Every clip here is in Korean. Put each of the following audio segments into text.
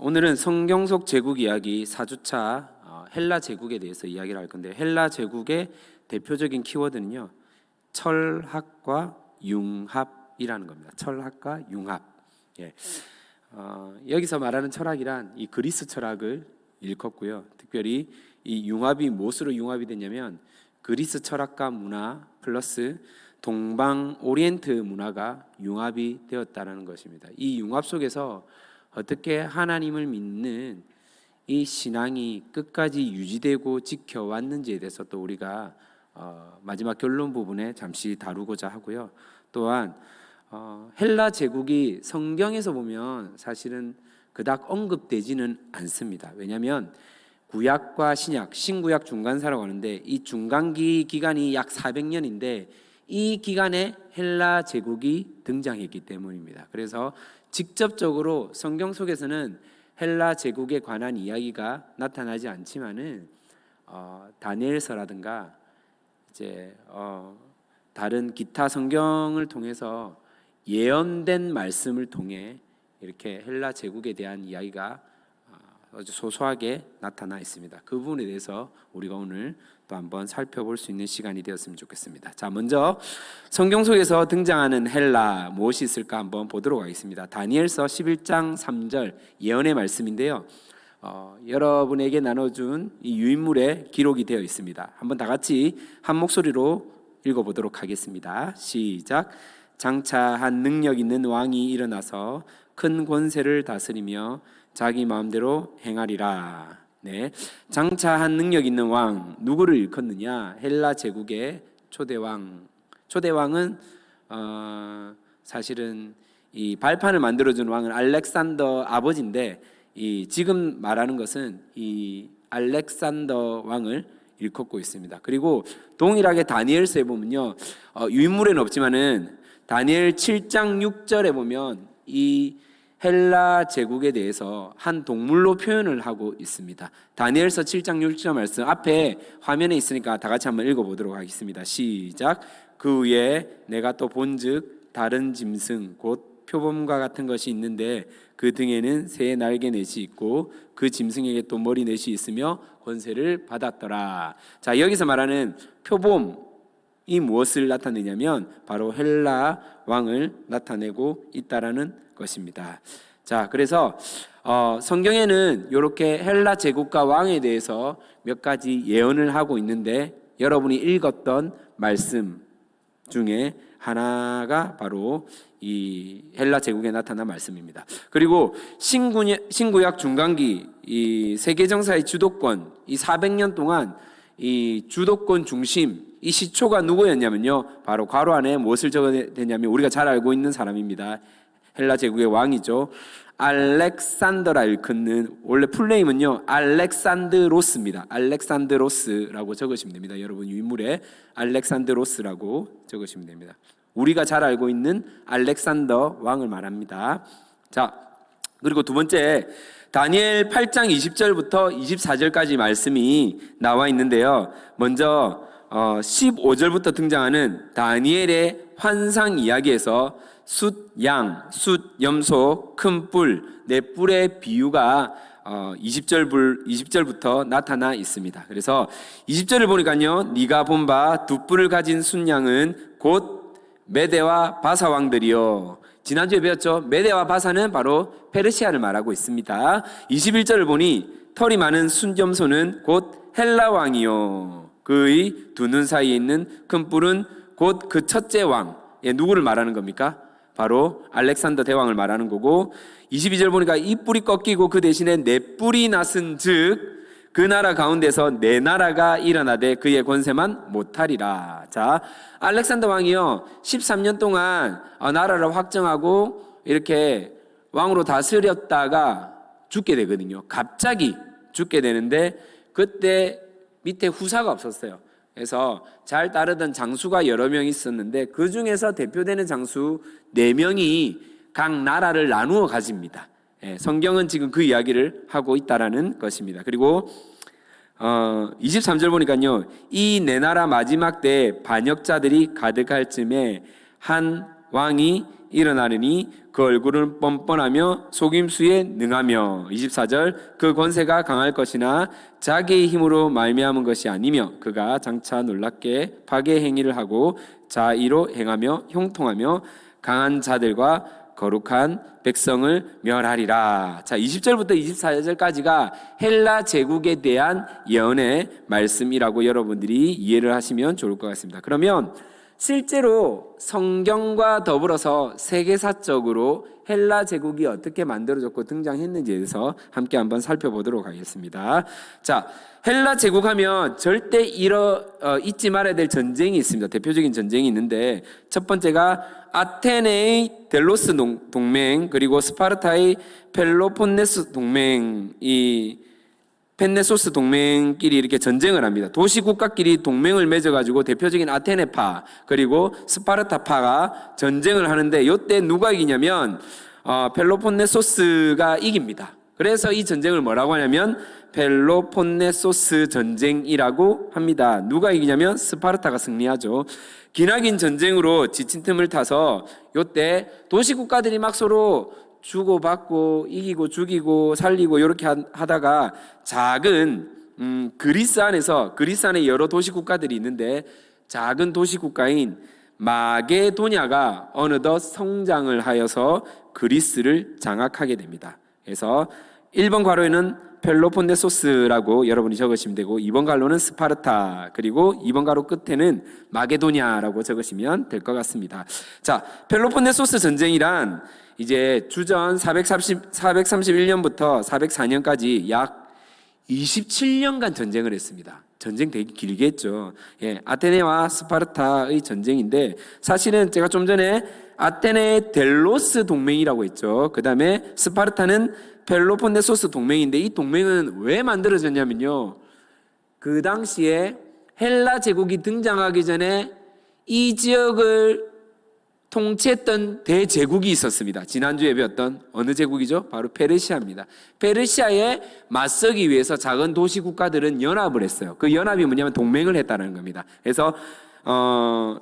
오늘은 성경 속 제국 이야기 4주차 헬라 제국에 대해서 이야기를 할 건데, 헬라 제국의 대표적인 키워드는요, 철학과 융합이라는 겁니다. 철학과 융합. 예. 여기서 말하는 철학이란 이 그리스 철학을 일컫고요. 특별히 이 융합이 무엇으로 융합이 됐냐면, 그리스 철학과 문화 플러스 동방 오리엔트 문화가 융합이 되었다는 것입니다. 이 융합 속에서 어떻게 하나님을 믿는 이 신앙이 끝까지 유지되고 지켜왔는지에 대해서 또 우리가 마지막 결론 부분에 잠시 다루고자 하고요. 또한 헬라 제국이 성경에서 보면 사실은 그닥 언급되지는 않습니다. 왜냐하면 구약과 신약, 신구약 중간사라고 하는데, 이 중간기 기간이 약 400년인데 이 기간에 헬라 제국이 등장했기 때문입니다. 그래서 직접적으로 성경 속에서는 헬라 제국에 관한 이야기가 나타나지 않지만은 다니엘서라든가 이제 다른 기타 성경을 통해서 예언된 말씀을 통해 이렇게 헬라 제국에 대한 이야기가 아주 소소하게 나타나 있습니다. 그 부분에 대해서 우리가 오늘 또 한번 살펴볼 수 있는 시간이 되었으면 좋겠습니다. 자, 먼저 성경 속에서 등장하는 헬라 무엇이 있을까 한번 보도록 하겠습니다. 다니엘서 11장 3절 예언의 말씀인데요. 여러분에게 나눠준 이 유인물에 기록이 되어 있습니다. 한번 다 같이 한 목소리로 읽어보도록 하겠습니다. 시작. 장차 한 능력 있는 왕이 일어나서 큰 권세를 다스리며 자기 마음대로 행하리라. 네, 장차 한 능력 있는 왕, 누구를 일컫느냐? 헬라 제국의 초대왕. 초대왕은 사실은 이 발판을 만들어준 왕은 알렉산더 아버지인데, 이 지금 말하는 것은 이 알렉산더 왕을 일컫고 있습니다. 그리고 동일하게 다니엘서에 보면요, 유인물에는 없지만은 다니엘 7장 6절에 보면 이 헬라 제국에 대해서 한 동물로 표현을 하고 있습니다. 다니엘서 7장 6절 말씀 앞에 화면에 있으니까 다 같이 한번 읽어보도록 하겠습니다. 시작. 그 위에 내가 또 본즉 다른 짐승 곧 표범과 같은 것이 있는데 그 등에는 새의 날개 넷이 있고 그 짐승에게 또 머리 넷이 있으며 권세를 받았더라. 자, 여기서 말하는 표범이 무엇을 나타내냐면 바로 헬라 왕을 나타내고 있다라는 것입니다. 자, 그래서 성경에는 이렇게 헬라 제국과 왕에 대해서 몇 가지 예언을 하고 있는데, 여러분이 읽었던 말씀 중에 하나가 바로 이 헬라 제국에 나타난 말씀입니다. 그리고 신구약 중간기 이 세계 정사의 주도권, 이 400년 동안 이 주도권 중심, 이 시초가 누구였냐면요, 바로 괄호 안에 무엇을 적어냈냐면 우리가 잘 알고 있는 사람입니다. 헬라 제국의 왕이죠. 알렉산더라 일컫는, 원래 풀네임은요 알렉산드로스입니다. 알렉산드로스라고 적으시면 됩니다. 여러분 유인물에 알렉산드로스라고 적으시면 됩니다. 우리가 잘 알고 있는 알렉산더 왕을 말합니다. 자, 그리고 두 번째, 다니엘 8장 20절부터 24절까지 말씀이 나와 있는데요. 먼저 15절부터 등장하는 다니엘의 환상 이야기에서 숫 양, 숫 염소, 큰 뿔, 네 뿔의 비유가 20절부터 나타나 있습니다. 그래서 20절을 보니까요, 네가 본 바 두 뿔을 가진 순양은 곧 메대와 바사 왕들이요. 지난주에 배웠죠? 메대와 바사는 바로 페르시아를 말하고 있습니다. 21절을 보니 털이 많은 순염소는 곧 헬라 왕이요. 그의 두 눈 사이에 있는 큰 뿔은 곧 그 첫째 왕. 예, 누구를 말하는 겁니까? 바로 알렉산더 대왕을 말하는 거고, 22절 보니까 이 뿔이 꺾이고 그 대신에 네 뿔이 났은 즉 그 나라 가운데서 네 나라가 일어나되 그의 권세만 못하리라. 자, 알렉산더 왕이요 13년 동안 나라를 확정하고 이렇게 왕으로 다스렸다가 죽게 되거든요. 갑자기 죽게 되는데 그때 밑에 후사가 없었어요. 그래서 잘 따르던 장수가 여러 명 있었는데 그 중에서 대표되는 장수 4명이 각 나라를 나누어 가집니다. 성경은 지금 그 이야기를 하고 있다라는 것입니다. 그리고 23절 보니까요, 이 네 나라 마지막 때에 반역자들이 가득할 쯤에 한 왕이 일어나느니 그 얼굴은 뻔뻔하며 속임수에 능하며 24절 그 권세가 강할 것이나 자기의 힘으로 말미암은 것이 아니며 그가 장차 놀랍게 파괴 행위를 하고 자의로 행하며 형통하며 강한 자들과 거룩한 백성을 멸하리라. 자, 20절부터 24절까지가 헬라 제국에 대한 예언의 말씀이라고 여러분들이 이해를 하시면 좋을 것 같습니다. 그러면 실제로 성경과 더불어서 세계사적으로 헬라 제국이 어떻게 만들어졌고 등장했는지에 대해서 함께 한번 살펴보도록 하겠습니다. 자, 헬라 제국하면 절대 잊지 말아야 될 전쟁이 있습니다. 대표적인 전쟁이 있는데 첫 번째가 아테네의 델로스 동맹, 그리고 스파르타의 펠로폰네스 동맹, 이 펜네소스 동맹끼리 이렇게 전쟁을 합니다. 도시국가끼리 동맹을 맺어가지고 대표적인 아테네파 그리고 스파르타파가 전쟁을 하는데 이때 누가 이기냐면 펠로폰네소스가 이깁니다. 그래서 이 전쟁을 뭐라고 하냐면 펠로폰네소스 전쟁이라고 합니다. 누가 이기냐면 스파르타가 승리하죠. 기나긴 전쟁으로 지친 틈을 타서 이때 도시국가들이 막 서로 주고받고 이기고 죽이고 살리고 이렇게 하다가 작은 그리스 안에 여러 도시국가들이 있는데 작은 도시국가인 마게도냐가 어느덧 성장을 하여서 그리스를 장악하게 됩니다. 그래서 1번 괄호에는 펠로폰네소스라고 여러분이 적으시면 되고 2번 괄호는 스파르타, 그리고 2번 괄호 끝에는 마게도냐라고 적으시면 될 것 같습니다. 자, 펠로폰네소스 전쟁이란 이제 주전 431년부터 404년까지 약 27년간 전쟁을 했습니다. 전쟁 되게 길게 했죠. 예, 아테네와 스파르타의 전쟁인데 사실은 제가 좀 전에 아테네의 델로스 동맹이라고 했죠. 그 다음에 스파르타는 펠로폰네소스 동맹인데 이 동맹은 왜 만들어졌냐면요. 그 당시에 헬라 제국이 등장하기 전에 이 지역을 통치했던 대제국이 있었습니다. 지난주에 배웠던 어느 제국이죠? 바로 페르시아입니다. 페르시아에 맞서기 위해서 작은 도시 국가들은 연합을 했어요. 그 연합이 뭐냐면 동맹을 했다는 겁니다. 그래서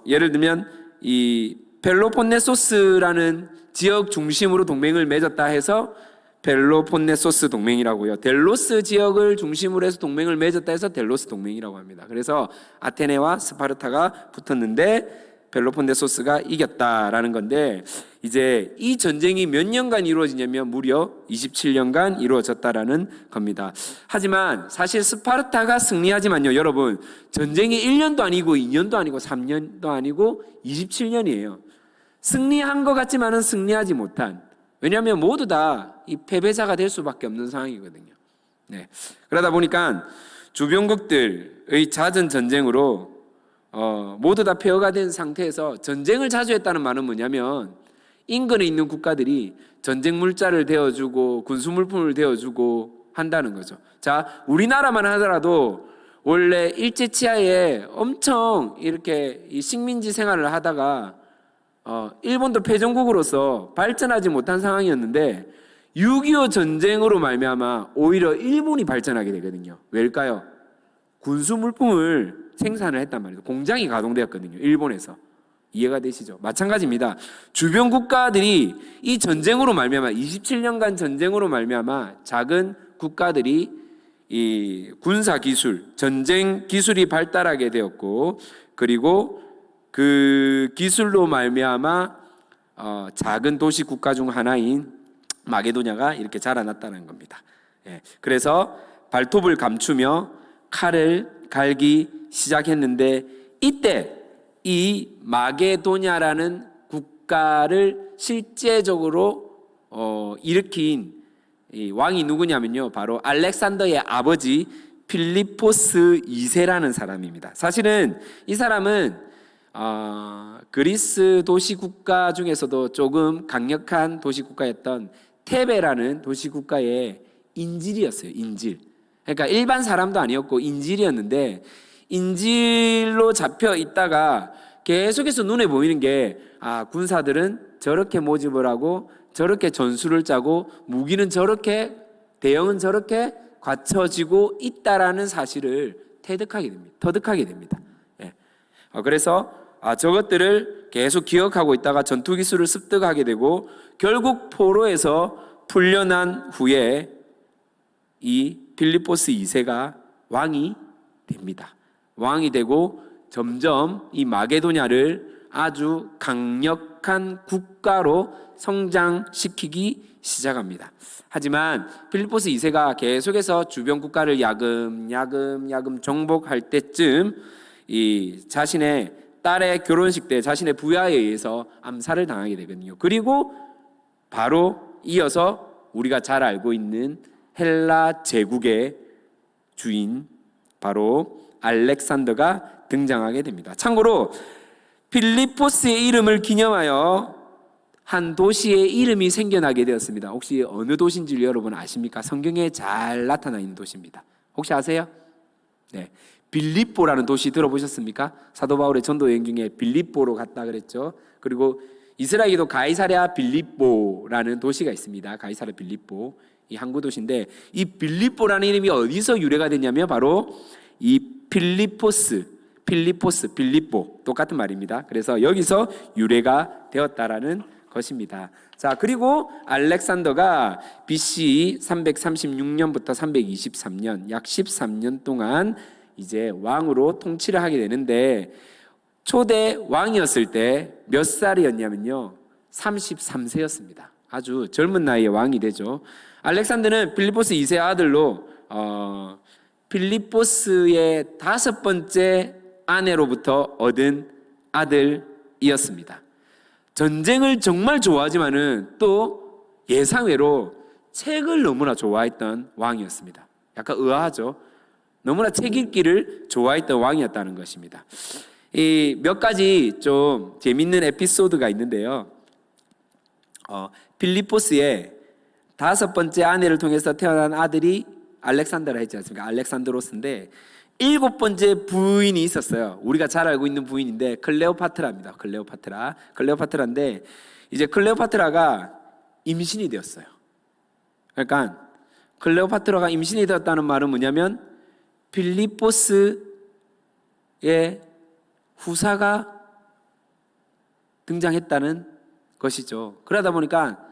예를 들면 이 펠로폰네소스라는 지역 중심으로 동맹을 맺었다 해서 펠로폰네소스 동맹이라고요. 델로스 지역을 중심으로 해서 동맹을 맺었다 해서 델로스 동맹이라고 합니다. 그래서 아테네와 스파르타가 붙었는데 펠로폰네소스가 이겼다라는 건데 이제 이 전쟁이 몇 년간 이루어지냐면 무려 27년간 이루어졌다라는 겁니다. 하지만 사실 스파르타가 승리하지만요, 여러분 전쟁이 1년도 아니고 2년도 아니고 3년도 아니고 27년이에요. 승리한 것 같지만은 승리하지 못한, 왜냐하면 모두 다 이 패배자가 될 수밖에 없는 상황이거든요. 네. 그러다 보니까 주변국들의 잦은 전쟁으로 모두 다 폐허가 된 상태에서 전쟁을 자주 했다는 말은 뭐냐면 인근에 있는 국가들이 전쟁 물자를 대어주고 군수 물품을 대어주고 한다는 거죠. 자, 우리나라만 하더라도 원래 일제치하에 엄청 이렇게 이 식민지 생활을 하다가 일본도 패전국으로서 발전하지 못한 상황이었는데 6.25 전쟁으로 말미암아 오히려 일본이 발전하게 되거든요. 왜일까요? 군수 물품을 생산을 했단 말이에요. 공장이 가동되었거든요. 일본에서. 이해가 되시죠? 마찬가지입니다. 주변 국가들이 이 전쟁으로 말미암아 27년간 전쟁으로 말미암아 작은 국가들이 이 군사 기술, 전쟁 기술이 발달하게 되었고 그리고 그 기술로 말미암아 작은 도시 국가 중 하나인 마게도냐가 이렇게 자라났다는 겁니다. 예, 그래서 발톱을 감추며 칼을 갈기 시작했는데 이때 이 마게도냐라는 국가를 실제적으로 일으킨 이 왕이 누구냐면요, 바로 알렉산더의 아버지 필리포스 2세라는 사람입니다. 사실은 이 사람은 그리스 도시국가 중에서도 조금 강력한 도시국가였던 테베라는 도시국가의 인질이었어요. 인질. 그러니까 일반 사람도 아니었고 인질이었는데 인질로 잡혀 있다가 계속해서 눈에 보이는 게 군사들은 저렇게 모집을 하고 저렇게 전술을 짜고 무기는 저렇게, 대형은 저렇게 갖춰지고 있다라는 사실을 터득하게 됩니다. 예. 그래서 저것들을 계속 기억하고 있다가 전투 기술을 습득하게 되고 결국 포로에서 풀려난 후에 이 빌립보스 2세가 왕이 됩니다. 왕이 되고 점점 이 마게도냐를 아주 강력한 국가로 성장시키기 시작합니다. 하지만 빌립보스 2세가 계속해서 주변 국가를 야금야금 정복할 때쯤 이 자신의 딸의 결혼식 때 자신의 부하에 의해서 암살을 당하게 되거든요. 그리고 바로 이어서 우리가 잘 알고 있는 헬라 제국의 주인 바로 알렉산더가 등장하게 됩니다. 참고로 빌립보스의 이름을 기념하여 한 도시의 이름이 생겨나게 되었습니다. 혹시 어느 도시인지 여러분 아십니까? 성경에 잘 나타나 있는 도시입니다. 혹시 아세요? 네, 빌립보라는 도시 들어보셨습니까? 사도 바울의 전도 여행 중에 빌립보로 갔다 그랬죠. 그리고 이스라엘에도 가이사랴 빌립보라는 도시가 있습니다. 가이사랴 빌립보, 이 항구 도시인데 이 빌립보라는 이름이 어디서 유래가 됐냐면 바로 이 빌립보 똑같은 말입니다. 그래서 여기서 유래가 되었다라는 것입니다. 자, 그리고 알렉산더가 BC 336년부터 323년 약 13년 동안 이제 왕으로 통치를 하게 되는데 초대 왕이었을 때 몇 살이었냐면요 33세였습니다. 아주 젊은 나이에 왕이 되죠. 알렉산더는 빌립보스 2세 아들로 빌립보스의 5번째 아내로부터 얻은 아들이었습니다. 전쟁을 정말 좋아하지만은 또 예상외로 책을 너무나 좋아했던 왕이었습니다. 약간 의아하죠. 너무나 책 읽기를 좋아했던 왕이었다는 것입니다. 이 몇 가지 좀 재밌는 에피소드가 있는데요. 빌립보스의 5번째 아내를 통해서 태어난 아들이 알렉산더라 했지 않습니까? 알렉산드로스인데 7번째 부인이 있었어요. 우리가 잘 알고 있는 부인인데 클레오파트라입니다. 클레오파트라인데 이제 클레오파트라가 임신이 되었어요. 그러니까 클레오파트라가 임신이 되었다는 말은 뭐냐면 빌립보스의 후사가 등장했다는 것이죠. 그러다 보니까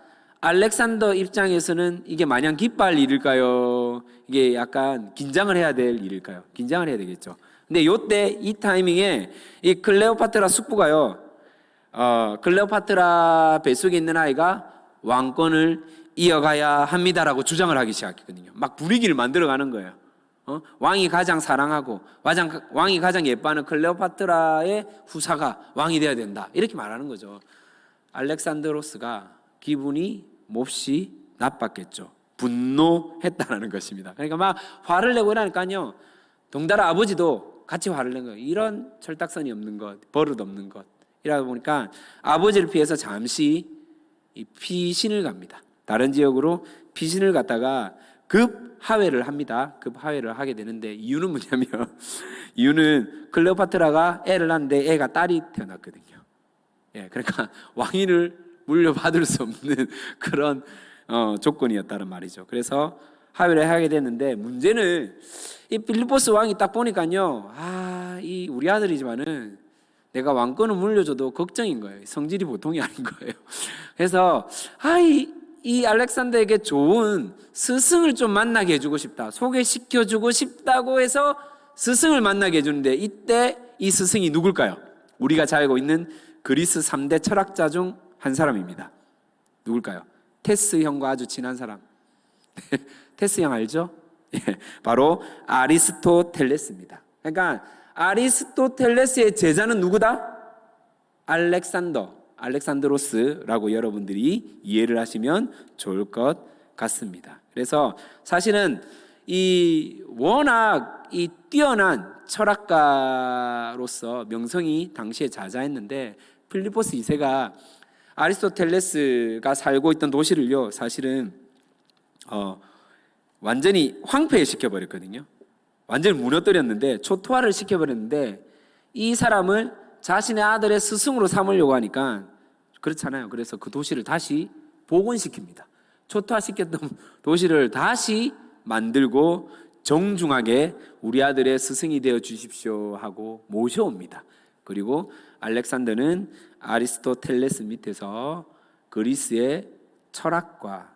알렉산더 입장에서는 이게 마냥 기뻐할 일일까요? 이게 약간 긴장을 해야 될 일일까요? 긴장을 해야 되겠죠. 근데 요때 이 타이밍에 이 클레오파트라 숙부가요, 클레오파트라 뱃속에 있는 아이가 왕권을 이어가야 합니다라고 주장을 하기 시작했거든요. 막 분위기를 만들어가는 거예요. 왕이 가장 사랑하고 왕이 가장 예뻐하는 클레오파트라의 후사가 왕이 되어야 된다 이렇게 말하는 거죠. 알렉산드로스가 기분이 몹시 나빴겠죠. 분노했다는 것입니다. 그러니까 막 화를 내고 이러니까요 동달아 아버지도 같이 화를 낸 거예요. 이런 철딱선이 없는 것, 버릇 없는 것 이러다 보니까 아버지를 피해서 잠시 이 피신을 갑니다. 다른 지역으로 피신을 갔다가 급 하회를 합니다. 급 하회를 하게 되는데 이유는 뭐냐면 이유는 클레오파트라가 애를 낳는데 애가 딸이 태어났거든요. 예, 그러니까 왕위를 물려받을 수 없는 그런 조건이었다는 말이죠. 그래서 하회를 하게 됐는데 문제는 이 필리포스 왕이 딱 보니까요, 이 우리 아들이지만은 내가 왕권을 물려줘도 걱정인 거예요. 성질이 보통이 아닌 거예요. 그래서 이 알렉산더에게 좋은 스승을 좀 만나게 해주고 싶다, 소개시켜주고 싶다고 해서 스승을 만나게 해주는데 이때 이 스승이 누굴까요? 우리가 잘 알고 있는 그리스 3대 철학자 중 한 사람입니다. 누굴까요? 테스 형과 아주 친한 사람. 테스 형 알죠? 바로 아리스토텔레스입니다. 그러니까 아리스토텔레스의 제자는 누구다? 알렉산드로스라고 여러분들이 이해를 하시면 좋을 것 같습니다. 그래서 사실은 워낙 뛰어난 철학가로서 명성이 당시에 자자했는데 필리포스 2세가 아리스토텔레스가 살고 있던 도시를요, 사실은 완전히 황폐시켜 버렸거든요. 완전히 무너뜨렸는데, 초토화를 시켜버렸는데, 이 사람을 자신의 아들의 스승으로 삼으려고 하니까 그렇잖아요. 그래서 그 도시를 다시 복원시킵니다. 초토화시켰던 도시를 다시 만들고 정중하게 우리 아들의 스승이 되어 주십시오 하고 모셔옵니다. 그리고 알렉산더는 아리스토텔레스 밑에서 그리스의 철학과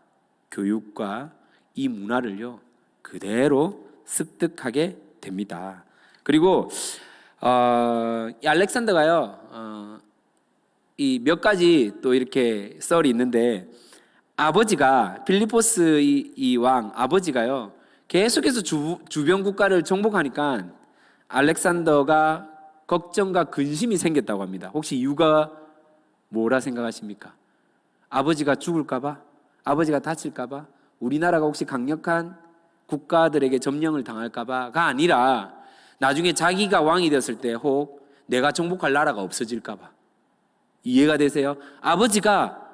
교육과 이 문화를요 그대로 습득하게 됩니다. 그리고 이 알렉산더가요 이 몇 가지 또 이렇게 썰이 있는데, 아버지가 필리포스 이 왕 아버지가요 계속해서 주변 국가를 정복하니까 알렉산더가 걱정과 근심이 생겼다고 합니다. 혹시 이유가 뭐라 생각하십니까? 아버지가 죽을까봐? 아버지가 다칠까봐? 우리나라가 혹시 강력한 국가들에게 점령을 당할까봐가 아니라 나중에 자기가 왕이 되었을 때 혹 내가 정복할 나라가 없어질까봐. 이해가 되세요? 아버지가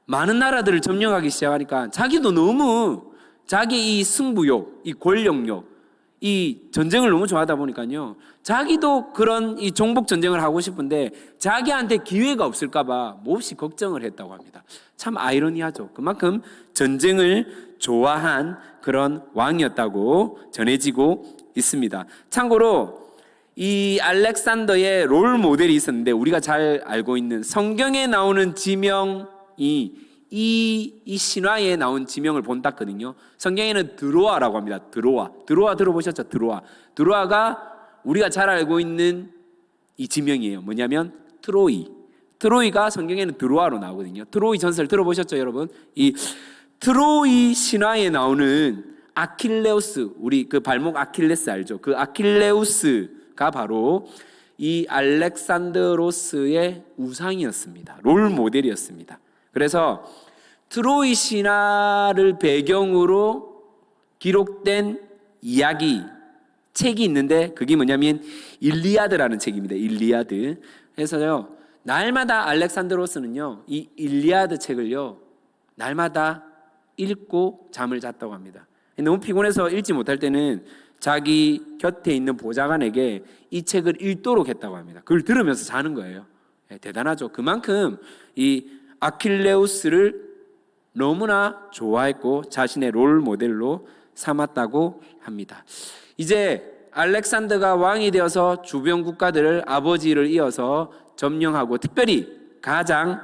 많은 나라들을 점령하기 시작하니까 자기도 너무 자기 이 승부욕, 이 권력욕, 이 전쟁을 너무 좋아하다 보니까요 자기도 그런 이 정복 전쟁을 하고 싶은데 자기한테 기회가 없을까봐 몹시 걱정을 했다고 합니다. 참 아이러니하죠. 그만큼 전쟁을 좋아한 그런 왕이었다고 전해지고 있습니다. 참고로 이 알렉산더의 롤 모델이 있었는데, 우리가 잘 알고 있는 성경에 나오는 지명이 이 신화에 나온 지명을 본땄거든요. 성경에는 드로아라고 합니다. 드로아 들어보셨죠? 드로아가 우리가 잘 알고 있는 이 지명이에요. 뭐냐면 트로이가 성경에는 드로아로 나오거든요. 트로이 전설 들어보셨죠, 여러분? 이 트로이 신화에 나오는 아킬레우스, 우리 그 발목 아킬레스 알죠? 그 아킬레우스가 바로 이 알렉산드로스의 우상이었습니다. 롤 모델이었습니다. 그래서 트로이 신화를 배경으로 기록된 이야기 책이 있는데, 그게 뭐냐면 일리아드라는 책입니다. 일리아드. 그래서요 날마다 알렉산드로스는요 이 일리아드 책을요 날마다 읽고 잠을 잤다고 합니다. 너무 피곤해서 읽지 못할 때는 자기 곁에 있는 보좌관에게 이 책을 읽도록 했다고 합니다. 그걸 들으면서 자는 거예요. 대단하죠. 그만큼 이 아킬레우스를 너무나 좋아했고 자신의 롤 모델로 삼았다고 합니다. 이제 알렉산더가 왕이 되어서 주변 국가들을 아버지를 이어서 점령하고, 특별히 가장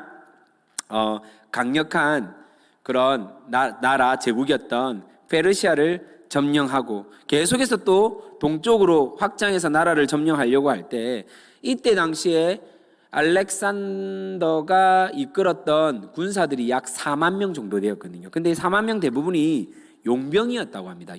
강력한 그런 나라 제국이었던 페르시아를 점령하고 계속해서 또 동쪽으로 확장해서 나라를 점령하려고 할 때, 이때 당시에 알렉산더가 이끌었던 군사들이 약 4만 명 정도 되었거든요. 근데 이 4만 명 대부분이 용병이었다고 합니다.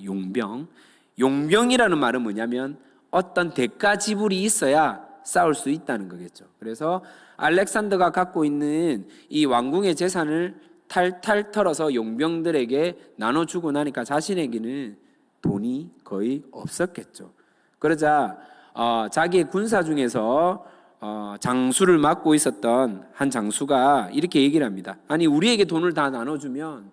용병이라는 말은 뭐냐면 어떤 대가 지불이 있어야 싸울 수 있다는 거겠죠. 그래서 알렉산더가 갖고 있는 이 왕궁의 재산을 탈탈 털어서 용병들에게 나눠주고 나니까 자신에게는 돈이 거의 없었겠죠. 그러자 자기의 군사 중에서 장수를 맡고 있었던 한 장수가 이렇게 얘기를 합니다. 아니, 우리에게 돈을 다 나눠주면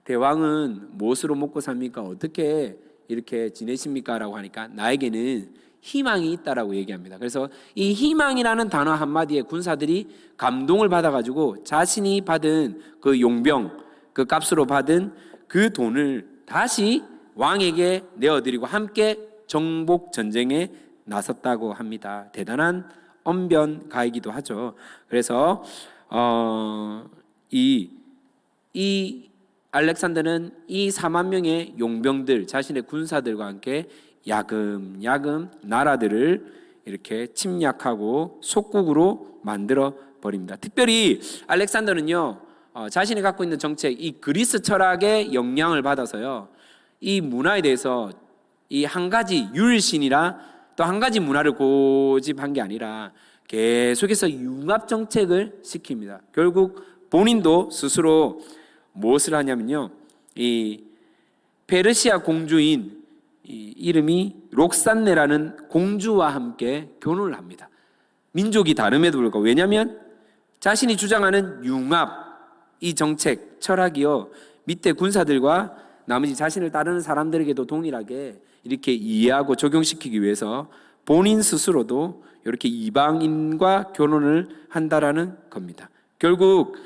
대왕은 무엇으로 먹고 삽니까? 어떻게 이렇게 지내십니까? 라고 하니까 나에게는 희망이 있다라고 얘기합니다. 그래서 이 희망이라는 단어 한마디에 군사들이 감동을 받아가지고 자신이 받은 그 용병, 그 값으로 받은 그 돈을 다시 왕에게 내어드리고 함께 정복 전쟁에 나섰다고 합니다. 대단한 언변가이기도 하죠. 그래서 이 알렉산더는 이 4만 명의 용병들, 자신의 군사들과 함께 야금야금 나라들을 이렇게 침략하고 속국으로 만들어 버립니다. 특별히 알렉산더는요 자신이 갖고 있는 정책, 이 그리스 철학의 영향을 받아서요 이 문화에 대해서 이 한 가지 율신이라 또 한 가지 문화를 고집한 게 아니라 계속해서 융합 정책을 시킵니다. 결국 본인도 스스로 무엇을 하냐면요, 이 페르시아 공주인 이름이 록산네라는 공주와 함께 결혼을 합니다. 민족이 다름에도 불구하고. 왜냐하면 자신이 주장하는 융합 이 정책 철학이요 밑에 군사들과 나머지 자신을 따르는 사람들에게도 동일하게 이렇게 이해하고 적용시키기 위해서 본인 스스로도 이렇게 이방인과 결혼을 한다라는 겁니다. 결국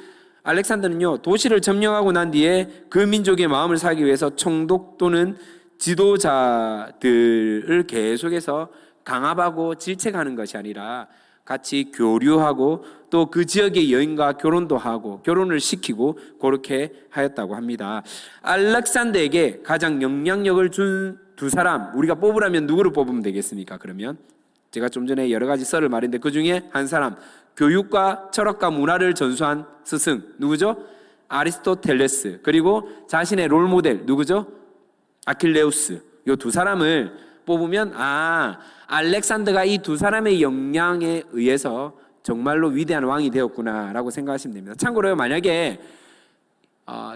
알렉산더는요 도시를 점령하고 난 뒤에 그 민족의 마음을 사기 위해서 총독 또는 지도자들을 계속해서 강압하고 질책하는 것이 아니라 같이 교류하고 또 그 지역의 여인과 결혼도 하고 결혼을 시키고 그렇게 하였다고 합니다. 알렉산더에게 가장 영향력을 준 두 사람, 우리가 뽑으라면 누구를 뽑으면 되겠습니까? 그러면 제가 좀 전에 여러 가지 썰을 말했는데 그 중에 한 사람, 교육과 철학과 문화를 전수한 스승 누구죠? 아리스토텔레스. 그리고 자신의 롤모델 누구죠? 아킬레우스. 이 두 사람을 뽑으면 알렉산더가 이 두 사람의 영향에 의해서 정말로 위대한 왕이 되었구나라고 생각하시면 됩니다. 참고로 만약에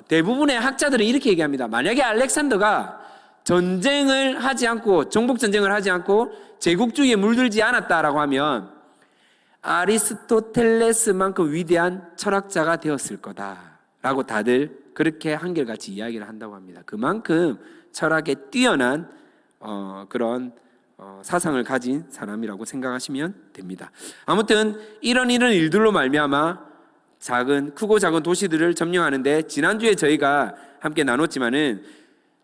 대부분의 학자들은 이렇게 얘기합니다. 만약에 알렉산더가 전쟁을 하지 않고 정복 전쟁을 하지 않고 제국주의에 물들지 않았다라고 하면 아리스토텔레스만큼 위대한 철학자가 되었을 거다라고 다들 그렇게 한결같이 이야기를 한다고 합니다. 그만큼 철학에 뛰어난 그런 사상을 가진 사람이라고 생각하시면 됩니다. 아무튼 이런 일들로 말미암아 크고 작은 도시들을 점령하는데 지난주에 저희가 함께 나눴지만은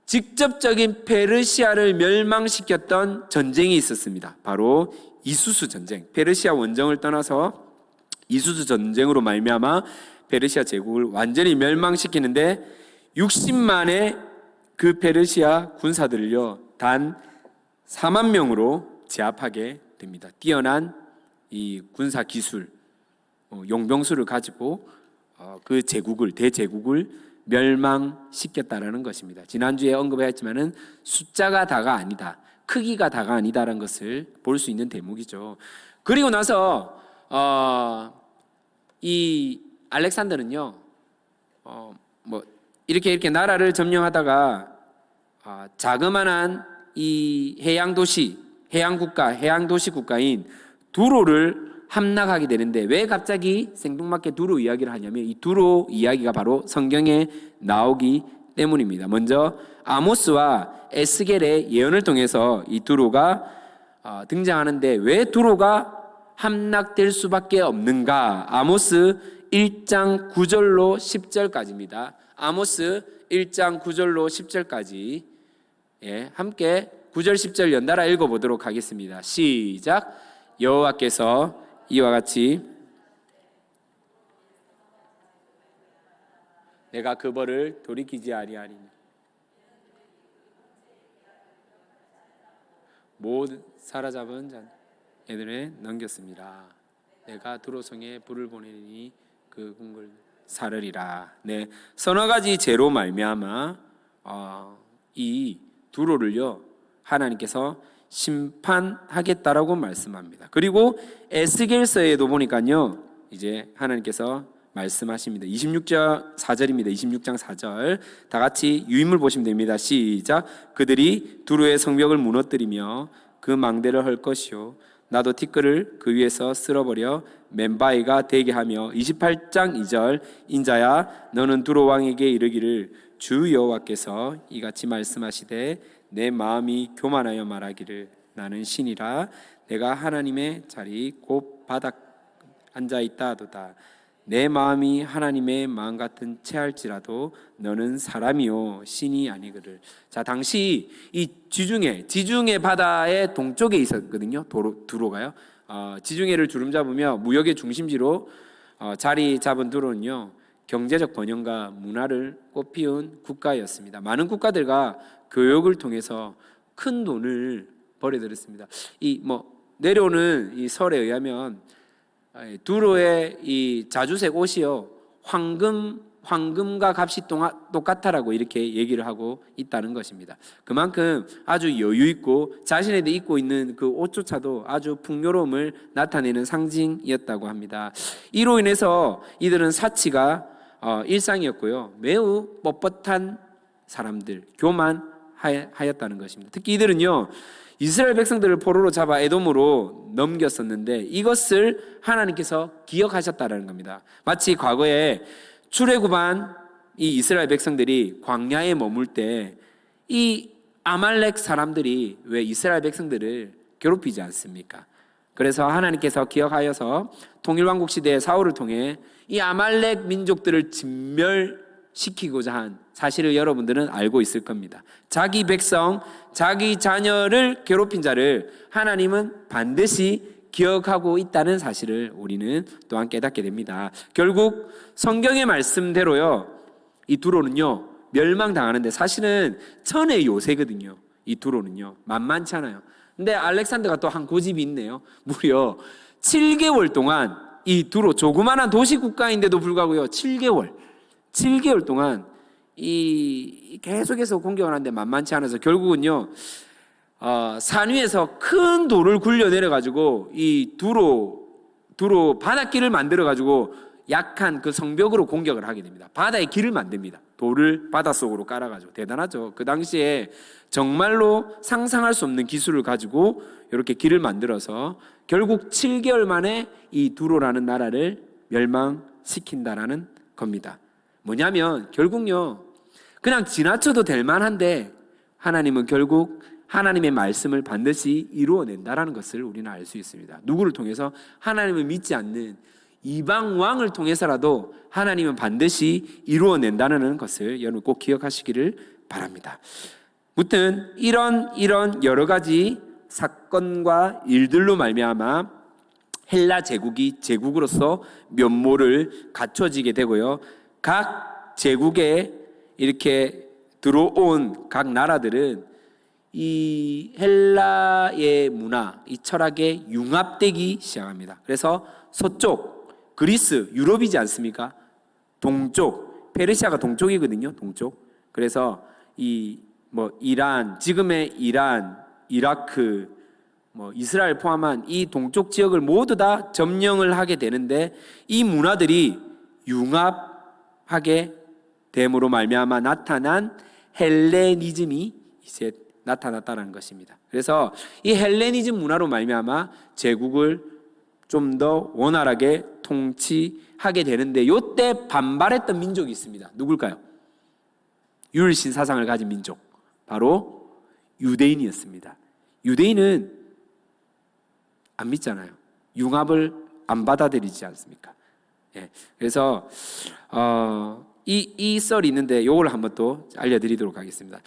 직접적인 페르시아를 멸망시켰던 전쟁이 있었습니다. 바로 이수수 전쟁. 페르시아 원정을 떠나서 이수수 전쟁으로 말미암아 페르시아 제국을 완전히 멸망시키는데 60만의 그 페르시아 군사들을요 단 4만 명으로 제압하게 됩니다. 뛰어난 이 군사 기술, 용병수를 가지고 그 대제국을 멸망시켰다라는 것입니다. 지난주에 언급했지만은 숫자가 다가 아니다, 크기가 다가 아니다라는 것을 볼 수 있는 대목이죠. 그리고 나서 이 알렉산더는요, 이렇게 나라를 점령하다가 자그마한 이 해양 도시 국가인 두로를 함락하게 되는데 왜 갑자기 생뚱맞게 두로 이야기를 하냐면 이 두로 이야기가 바로 성경에 나오기 때문입니다. 먼저 아모스와 에스겔의 예언을 통해서 이 두로가 등장하는데 왜 두로가 함락될 수밖에 없는가? 아모스 1장 9절로 10절까지입니다. 아모스 1장 9절로 10절까지 함께 9절 10절 연달아 읽어보도록 하겠습니다. 시작. 여호와께서 이와 같이 내가 그 벌을 돌이키지 아니하리니 모든 사로잡은 자들에 넘겼습니다. 내가 두로성에 불을 보내니 그 궁궐 사르리라. 서너 가지 죄로 말미암아 이 두로를요 하나님께서 심판하겠다라고 말씀합니다. 그리고 에스겔서에도 보니까요 이제 하나님께서 말씀하십니다. 26장 4절입니다. 26장 4절 다 같이 유인물 보시면 됩니다. 시작. 그들이 두로의 성벽을 무너뜨리며 그 망대를 헐 것이요 나도 티끌을 그 위에서 쓸어버려 멤바이가 되게 하며 28장 2절 인자야 너는 두로 왕에게 이르기를 주 여호와께서 이같이 말씀하시되 내 마음이 교만하여 말하기를 나는 신이라 내가 하나님의 자리 곧 바닥 앉아있다 하도다. 내 마음이 하나님의 마음 같은 채할지라도 너는 사람이요 신이 아니거늘. 자, 당시 이 지중해 바다의 동쪽에 있었거든요. 두로가요. 지중해를 주름 잡으며 무역의 중심지로 자리 잡은 두로는요 경제적 번영과 문화를 꽃피운 국가였습니다. 많은 국가들과 교역을 통해서 큰 돈을 벌여들였습니다. 내려오는 이 설에 의하면 두로의 이 자주색 옷이요 황금과 값이 똑같다라고 이렇게 얘기를 하고 있다는 것입니다. 그만큼 아주 여유 있고 자신에게 입고 있는 그 옷조차도 아주 풍요로움을 나타내는 상징이었다고 합니다. 이로 인해서 이들은 사치가 일상이었고요 매우 뻣뻣한 사람들, 교만하였다는 것입니다. 특히 이들은요 이스라엘 백성들을 포로로 잡아 에돔으로 넘겼었는데 이것을 하나님께서 기억하셨다는 겁니다. 마치 과거에 출애굽한 이 이스라엘 백성들이 광야에 머물 때 이 아말렉 사람들이 왜 이스라엘 백성들을 괴롭히지 않습니까? 그래서 하나님께서 기억하여서 통일왕국 시대의 사울을 통해 이 아말렉 민족들을 진멸시키고자 한 사실을 여러분들은 알고 있을 겁니다. 자기 백성, 자기 자녀를 괴롭힌 자를 하나님은 반드시 기억하고 있다는 사실을 우리는 또한 깨닫게 됩니다. 결국 성경의 말씀대로요, 이 두로는요 멸망당하는데 사실은 천의 요새거든요. 이 두로는요 만만치 않아요. 근데 알렉산더가 또 한 고집이 있네요. 무려 7개월 동안 이 두로, 조그마한 도시 국가인데도 불구하고요 7개월 동안 이 계속해서 공격을 하는데 만만치 않아서 결국은요 산 위에서 큰 돌을 굴려 내려 가지고 이 두로 바닷길을 만들어 가지고 약한 그 성벽으로 공격을 하게 됩니다. 바다의 길을 만듭니다. 돌을 바닷속으로 깔아 가지고. 대단하죠. 그 당시에 정말로 상상할 수 없는 기술을 가지고 이렇게 길을 만들어서 결국 7개월 만에 이 두로라는 나라를 멸망시킨다라는 겁니다. 뭐냐면 결국요 그냥 지나쳐도 될 만한데 하나님은 결국 하나님의 말씀을 반드시 이루어낸다라는 것을 우리는 알 수 있습니다. 누구를 통해서? 하나님을 믿지 않는 이방 왕을 통해서라도 하나님은 반드시 이루어낸다는 것을 여러분 꼭 기억하시기를 바랍니다. 무튼 이런 여러 가지 사건과 일들로 말미암아 헬라 제국이 제국으로서 면모를 갖춰지게 되고요. 각 제국에 이렇게 들어온 각 나라들은 이 헬라의 문화, 이 철학에 융합되기 시작합니다. 그래서 서쪽, 그리스, 유럽이지 않습니까? 동쪽, 페르시아가 동쪽이거든요. 동쪽. 그래서 이 이란, 지금의 이란, 이라크, 이스라엘 포함한 이 동쪽 지역을 모두 다 점령을 하게 되는데 이 문화들이 융합하게 됨으로 말미암아 나타난 헬레니즘이 이제 나타났다는 것입니다. 그래서 이 헬레니즘 문화로 말미암아 제국을 좀 더 원활하게 통치하게 되는데 이때 반발했던 민족이 있습니다. 누굴까요? 율신 사상을 가진 민족, 바로 유대인이었습니다. 유대인은 안 믿잖아요. 융합을 안 받아들이지 않습니까? 예. 그래서 이 썰이 있는데 이걸 한번 또 알려드리도록 하겠습니다.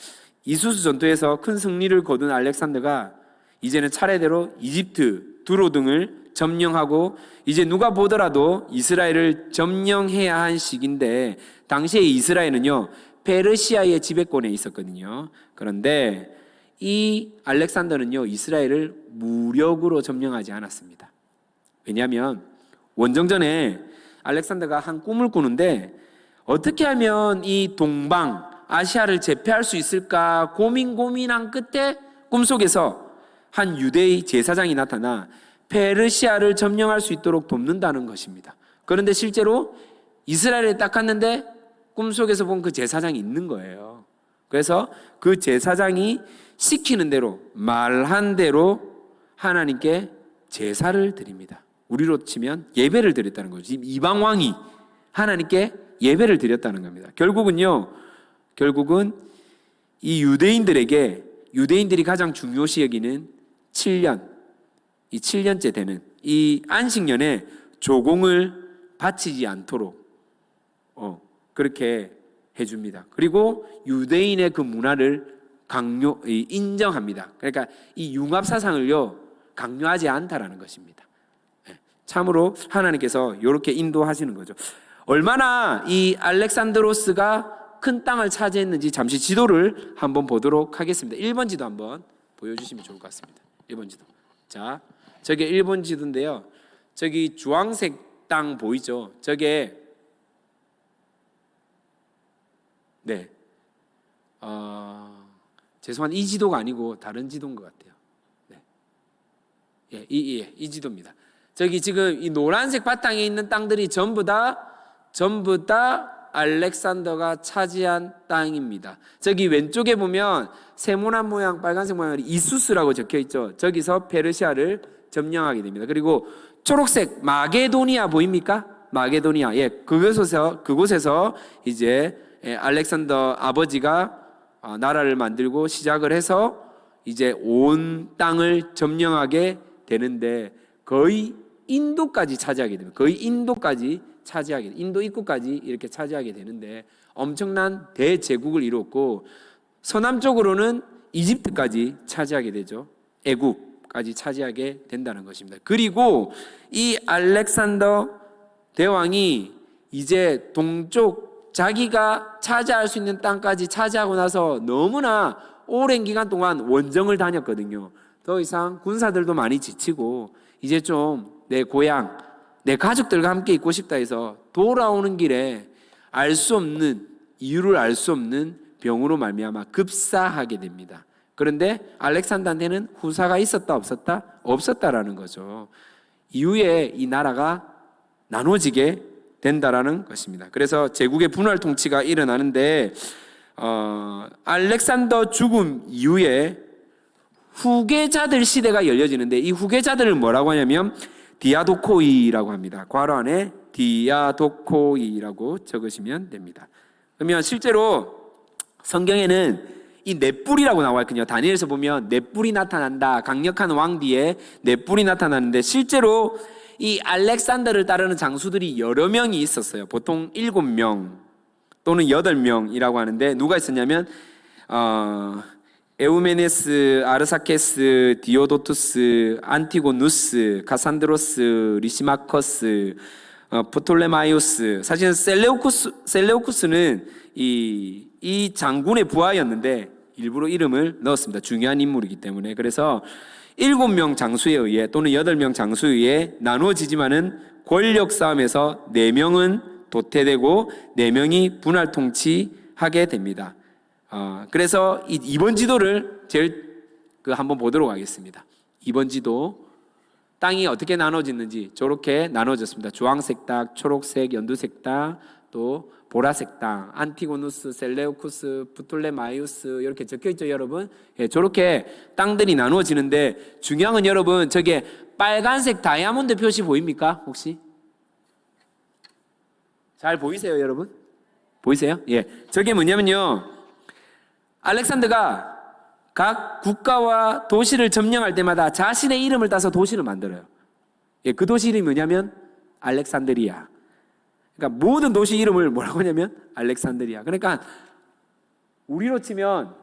이수스 전투에서 큰 승리를 거둔 알렉산더가 이제는 차례대로 이집트, 두로 등을 점령하고 이제 누가 보더라도 이스라엘을 점령해야 한 시기인데 당시에 이스라엘은요 페르시아의 지배권에 있었거든요. 그런데 이 알렉산더는요 이스라엘을 무력으로 점령하지 않았습니다. 왜냐하면 원정전에 알렉산더가 한 꿈을 꾸는데 어떻게 하면 이 동방 아시아를 제패할 수 있을까 고민한 끝에 꿈속에서 한 유대의 제사장이 나타나 페르시아를 점령할 수 있도록 돕는다는 것입니다. 그런데 실제로 이스라엘에 딱 갔는데 꿈속에서 본 그 제사장이 있는 거예요. 그래서 그 제사장이 시키는 대로 말한 대로 하나님께 제사를 드립니다. 우리로 치면 예배를 드렸다는 거죠. 지금 이방 왕이 하나님께 예배를 드렸다는 겁니다. 결국은 이 유대인들이 가장 중요시 여기는 7년, 이 7년째 되는 이 안식년에 조공을 바치지 않도록 그렇게 해줍니다. 그리고 유대인의 그 문화를 인정합니다. 그러니까 이 융합 사상을요 강요하지 않다라는 것입니다. 참으로 하나님께서 이렇게 인도하시는 거죠. 얼마나 이 알렉산드로스가 큰 땅을 차지했는지 잠시 지도를 한번 보도록 하겠습니다. 1번 지도 한번 보여주시면 좋을 것 같습니다. 1번 지도. 자, 저게 1번 지도인데요. 저기 주황색 땅 보이죠? 저게 죄송한 이 지도가 아니고 다른 지도인 것 같아요. 네. 이 지도입니다. 저기 지금 이 노란색 바탕에 있는 땅들이 전부 다 알렉산더가 차지한 땅입니다. 저기 왼쪽에 보면 세모난 모양, 빨간색 모양이 이수스라고 적혀 있죠. 저기서 페르시아를 점령하게 됩니다. 그리고 초록색 마게도니아 보입니까? 마게도니아. 그곳에서 이제 알렉산더 아버지가 나라를 만들고 시작을 해서 이제 온 땅을 점령하게 되는데 거의 인도까지 차지하게 됩니다. 인도 입구까지 이렇게 차지하게 되는데 엄청난 대제국을 이뤘고 서남쪽으로는 이집트까지 차지하게 되죠. 애굽까지 차지하게 된다는 것입니다. 그리고 이 알렉산더 대왕이 이제 동쪽 자기가 차지할 수 있는 땅까지 차지하고 나서 너무나 오랜 기간 동안 원정을 다녔거든요. 더 이상 군사들도 많이 지치고 이제 좀 내 고향, 내 가족들과 함께 있고 싶다 해서 돌아오는 길에 알 수 없는, 이유를 알 수 없는 병으로 말미암아 급사하게 됩니다. 그런데 알렉산더한테는 후사가 있었다 없었다? 없었다라는 거죠. 이후에 이 나라가 나눠지게 된다라는 것입니다. 그래서 제국의 분할 통치가 일어나는데 알렉산더 죽음 이후에 후계자들 시대가 열려지는데 이 후계자들을 뭐라고 하냐면 디아도코이라고 합니다. 괄호 안에 디아도코이라고 적으시면 됩니다. 그러면 실제로 성경에는 이 넷뿔이라고 나와 있거든요. 다니엘에서 보면 넷뿔이 나타난다. 강력한 왕 뒤에 넷뿔이 나타나는데 실제로 이 알렉산더를 따르는 장수들이 여러 명이 있었어요. 보통 7명 또는 8명이라고 하는데 누가 있었냐면 에우메네스, 아르사케스, 디오도투스, 안티고누스, 카산드로스, 리시마커스, 프톨레마이오스. 사실은 셀레우쿠스는 이 장군의 부하였는데 일부러 이름을 넣었습니다. 중요한 인물이기 때문에. 그래서 7명 장수에 의해 또는 8명 장수에 의해 나누어지지만은 권력 싸움에서 4명은 도태되고 4명이 분할 통치하게 됩니다. 그래서 이번 지도를 제일 한번 보도록 하겠습니다. 이번 지도 땅이 어떻게 나눠졌는지 저렇게 나눠졌습니다. 주황색 땅, 초록색, 연두색 땅, 또 보라색 땅, 안티고누스, 셀레우쿠스, 프톨레마이오스 이렇게 적혀있죠, 여러분? 예, 저렇게 땅들이 나누어지는데 중요한 건 여러분 저게 빨간색 다이아몬드 표시 보입니까? 혹시? 잘 보이세요, 여러분? 보이세요? 예, 저게 뭐냐면요, 알렉산더가 각 국가와 도시를 점령할 때마다 자신의 이름을 따서 도시를 만들어요. 예, 그 도시 이름이 뭐냐면 알렉산드리아. 그러니까 모든 도시 이름을 뭐라고 하냐면 알렉산드리아. 그러니까 우리로 치면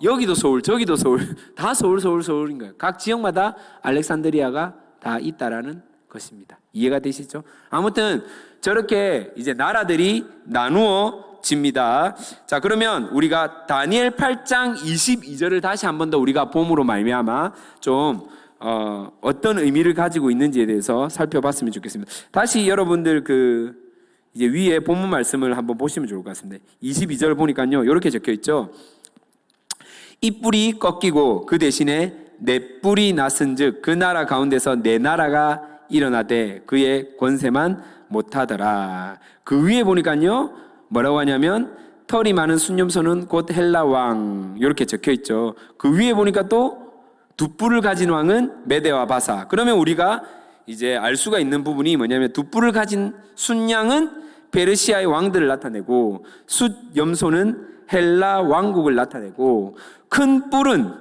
여기도 서울, 저기도 서울, 다 서울인 거예요. 각 지역마다 알렉산드리아가 다 있다라는 것입니다. 이해가 되시죠? 아무튼 저렇게 이제 나라들이 나누어집니다. 자, 그러면 우리가 다니엘 8장 22절을 다시 한 번 더 우리가 봄으로 말미암아 좀 어떤 의미를 가지고 있는지에 대해서 살펴봤으면 좋겠습니다. 다시 여러분들 이제 위에 본문 말씀을 한번 보시면 좋을 것 같습니다. 22절 보니까요, 이렇게 적혀 있죠. 이 뿔이 꺾이고 그 대신에 내 뿔이 났은즉 그 나라 가운데서 내 나라가 일어나되 그의 권세만 못하더라. 그 위에 보니까요, 뭐라고 하냐면 털이 많은 순념소는 곧 헬라 왕, 이렇게 적혀 있죠. 그 위에 보니까 또 두 뿔을 가진 왕은 메데와 바사. 그러면 우리가 이제 알 수가 있는 부분이 뭐냐면 두 뿔을 가진 순양은 페르시아의 왕들을 나타내고 숫염소는 헬라 왕국을 나타내고 큰 뿔은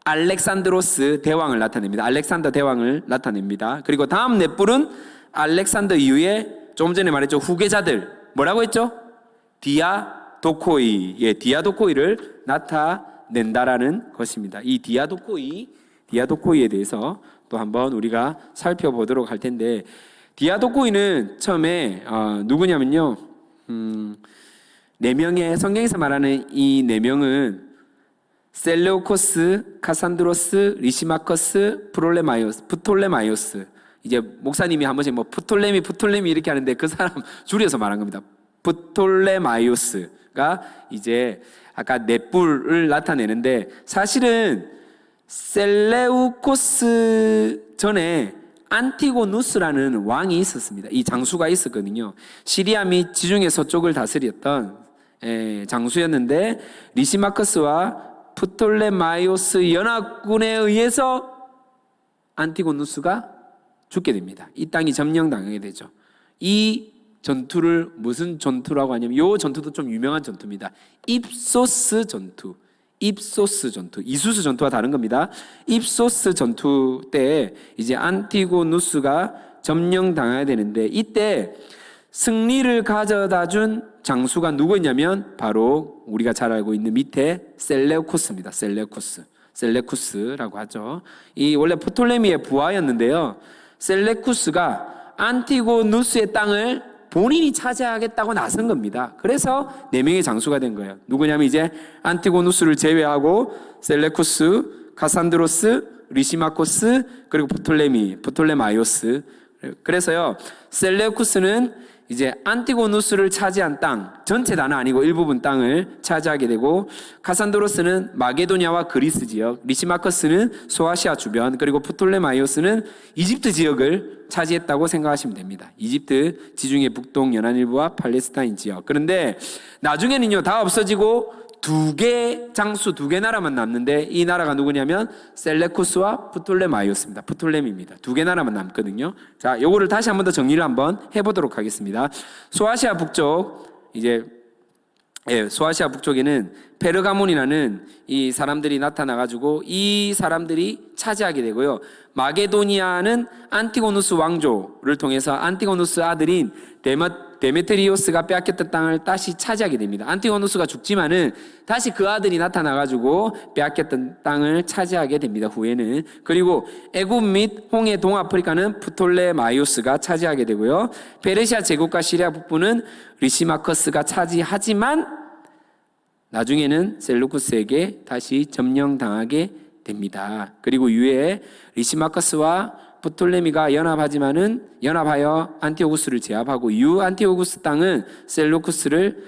알렉산드로스 대왕을 나타냅니다. 알렉산더 대왕을 나타냅니다. 그리고 다음 네 뿔은 알렉산더 이후에 조금 전에 말했죠, 후계자들 뭐라고 했죠? 디아도코이, 예, 디아도코이를 나타낸다라는 것입니다. 이 디아도코이에 대해서 또 한번 우리가 살펴보도록 할 텐데, 디아도코이는 처음에 누구냐면요, 네 명의 성경에서 말하는 이 네 명은 셀레우코스, 카산드로스, 리시마커스, 프톨레마이오스. 이제 목사님이 한 번씩 프톨레미 이렇게 하는데 그 사람 줄여서 말한 겁니다. 프톨레마이오스가 이제 아까 네 뿔을 나타내는데, 사실은 셀레우코스 전에 안티고누스라는 왕이 있었습니다. 이 장수가 있었거든요. 시리아 및 지중해 서쪽을 다스렸던 장수였는데, 리시마커스와 프톨레마이오스 연합군에 의해서 안티고누스가 죽게 됩니다. 이 땅이 점령당하게 되죠. 이 전투를 무슨 전투라고 하냐면, 이 전투도 좀 유명한 전투입니다. 입소스 전투. 이수스 전투와 다른 겁니다. 입소스 전투 때 이제 안티고누스가 점령당해야 되는데, 이때 승리를 가져다 준 장수가 누구였냐면 바로 우리가 잘 알고 있는 밑에 셀레우코스입니다. 셀레쿠스라고 하죠. 이 원래 프톨레미의 부하였는데요. 셀레쿠스가 안티고누스의 땅을 본인이 차지하겠다고 나선 겁니다. 그래서 4명의 장수가 된 거예요. 누구냐면 이제 안티고누스를 제외하고 셀레쿠스, 카산드로스, 리시마코스, 그리고 프톨레마이오스. 그래서요, 셀레우쿠스는 이제 안티고누스를 차지한 땅, 전체 다는 아니고 일부분 땅을 차지하게 되고, 카산드로스는 마게도냐와 그리스 지역, 리시마커스는 소아시아 주변, 그리고 프톨레마이오스는 이집트 지역을 차지했다고 생각하시면 됩니다. 이집트 지중해 북동 연안 일부와 팔레스타인 지역. 그런데 나중에는요, 다 없어지고 2개 장수, 2개 나라만 남는데, 이 나라가 누구냐면 셀레쿠스와 프톨레마이오스입니다. 프톨레미입니다. 2개 나라만 남거든요. 자, 요거를 다시 한번 더 정리를 한번 해보도록 하겠습니다. 소아시아 북쪽, 소아시아 북쪽에는 페르가몬이라는 이 사람들이 나타나가지고 이 사람들이 차지하게 되고요. 마게도니아는 안티고누스 왕조를 통해서 안티고누스 아들인 데메트리오스가 빼앗겼던 땅을 다시 차지하게 됩니다. 안티고누스가 죽지만은 다시 그 아들이 나타나가지고 빼앗겼던 땅을 차지하게 됩니다. 후에는. 그리고 애굽 및 홍해 동아프리카는 프톨레마이오스가 차지하게 되고요. 페르시아 제국과 시리아 북부는 리시마커스가 차지하지만 나중에는 셀루쿠스에게 다시 점령당하게 됩니다. 그리고 이후에 리시마커스와 프톨레미가 연합하여 안티오구스를 제압하고 이후 안티오구스 땅은 셀루쿠스를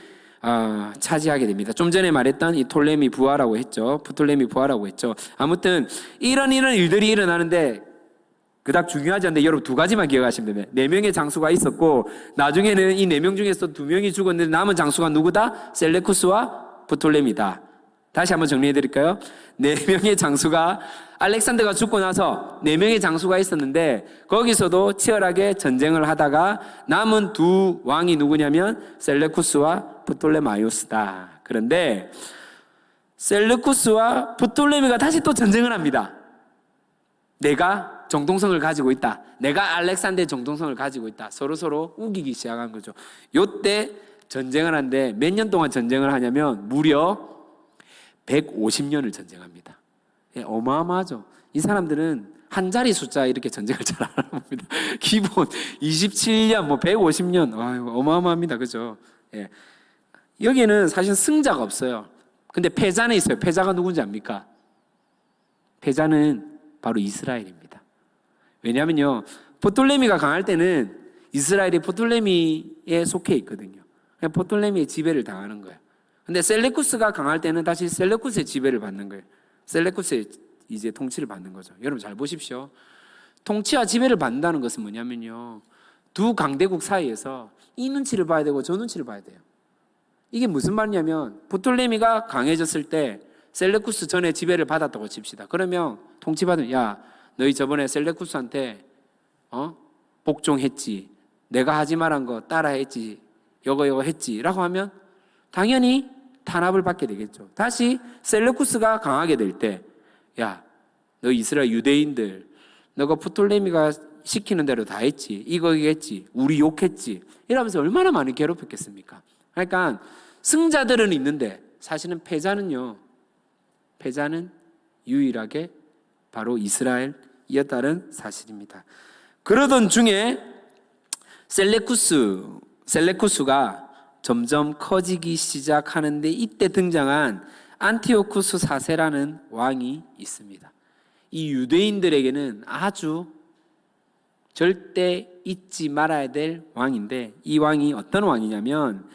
차지하게 됩니다. 좀 전에 말했던 이 톨레미 부하라고 했죠. 프톨레미 부하라고 했죠. 아무튼 이런 일들이 일어나는데 그닥 중요하지 않는데 여러분 2가지만 기억하시면 됩니다. 4명의 장수가 있었고 나중에는 이 4명 중에서 2명이 죽었는데 남은 장수가 누구다? 셀레쿠스와 프톨레미다. 다시 한번 정리해 드릴까요? 4명의 장수가 알렉산더가 죽고 나서 4명의 장수가 있었는데 거기서도 치열하게 전쟁을 하다가 남은 2 왕이 누구냐면 셀레쿠스와 프톨레마이오스다. 그런데 셀레쿠스와 프톨레미가 다시 또 전쟁을 합니다. 내가 정통성을 가지고 있다. 내가 알렉산더의 정통성을 가지고 있다. 서로 우기기 시작한 거죠. 요때 전쟁을 하는데 몇 년 동안 전쟁을 하냐면 무려 150년을 전쟁합니다. 어마어마하죠. 이 사람들은 한 자리 숫자 이렇게 전쟁을 잘 안 합니다. 기본 27년, 150년, 어마어마합니다. 그죠? 예. 여기는 사실 승자가 없어요. 근데 패자는 있어요. 패자가 누군지 압니까? 패자는 바로 이스라엘입니다. 왜냐하면요, 프톨레미가 강할 때는 이스라엘이 프톨레미에 속해 있거든요. 그냥 프톨레미의 지배를 당하는 거예요. 근데 셀레쿠스가 강할 때는 다시 셀레쿠스의 지배를 받는 거예요. 셀레쿠스의 이제 통치를 받는 거죠. 여러분 잘 보십시오. 통치와 지배를 받는다는 것은 뭐냐면요, 2 강대국 사이에서 이 눈치를 봐야 되고 저 눈치를 봐야 돼요. 이게 무슨 말이냐면 프톨레미가 강해졌을 때 셀레쿠스 전에 지배를 받았다고 칩시다. 그러면 통치받으면 야, 너희 저번에 셀레쿠스한테 복종했지, 내가 하지 말한 거 따라했지, 요거 했지 라고 하면 당연히 탄압을 받게 되겠죠. 다시 셀레쿠스가 강하게 될 때, 야, 너 이스라엘 유대인들, 너가 프톨레미가 시키는 대로 다 했지, 이거 했지, 우리 욕했지, 이러면서 얼마나 많이 괴롭혔겠습니까? 그러니까 승자들은 있는데 사실은 패자는 유일하게 바로 이스라엘이었다는 사실입니다. 그러던 중에 셀레쿠스가 점점 커지기 시작하는데 이때 등장한 안티오쿠스 4세라는 왕이 있습니다. 이 유대인들에게는 아주 절대 잊지 말아야 될 왕인데, 이 왕이 어떤 왕이냐면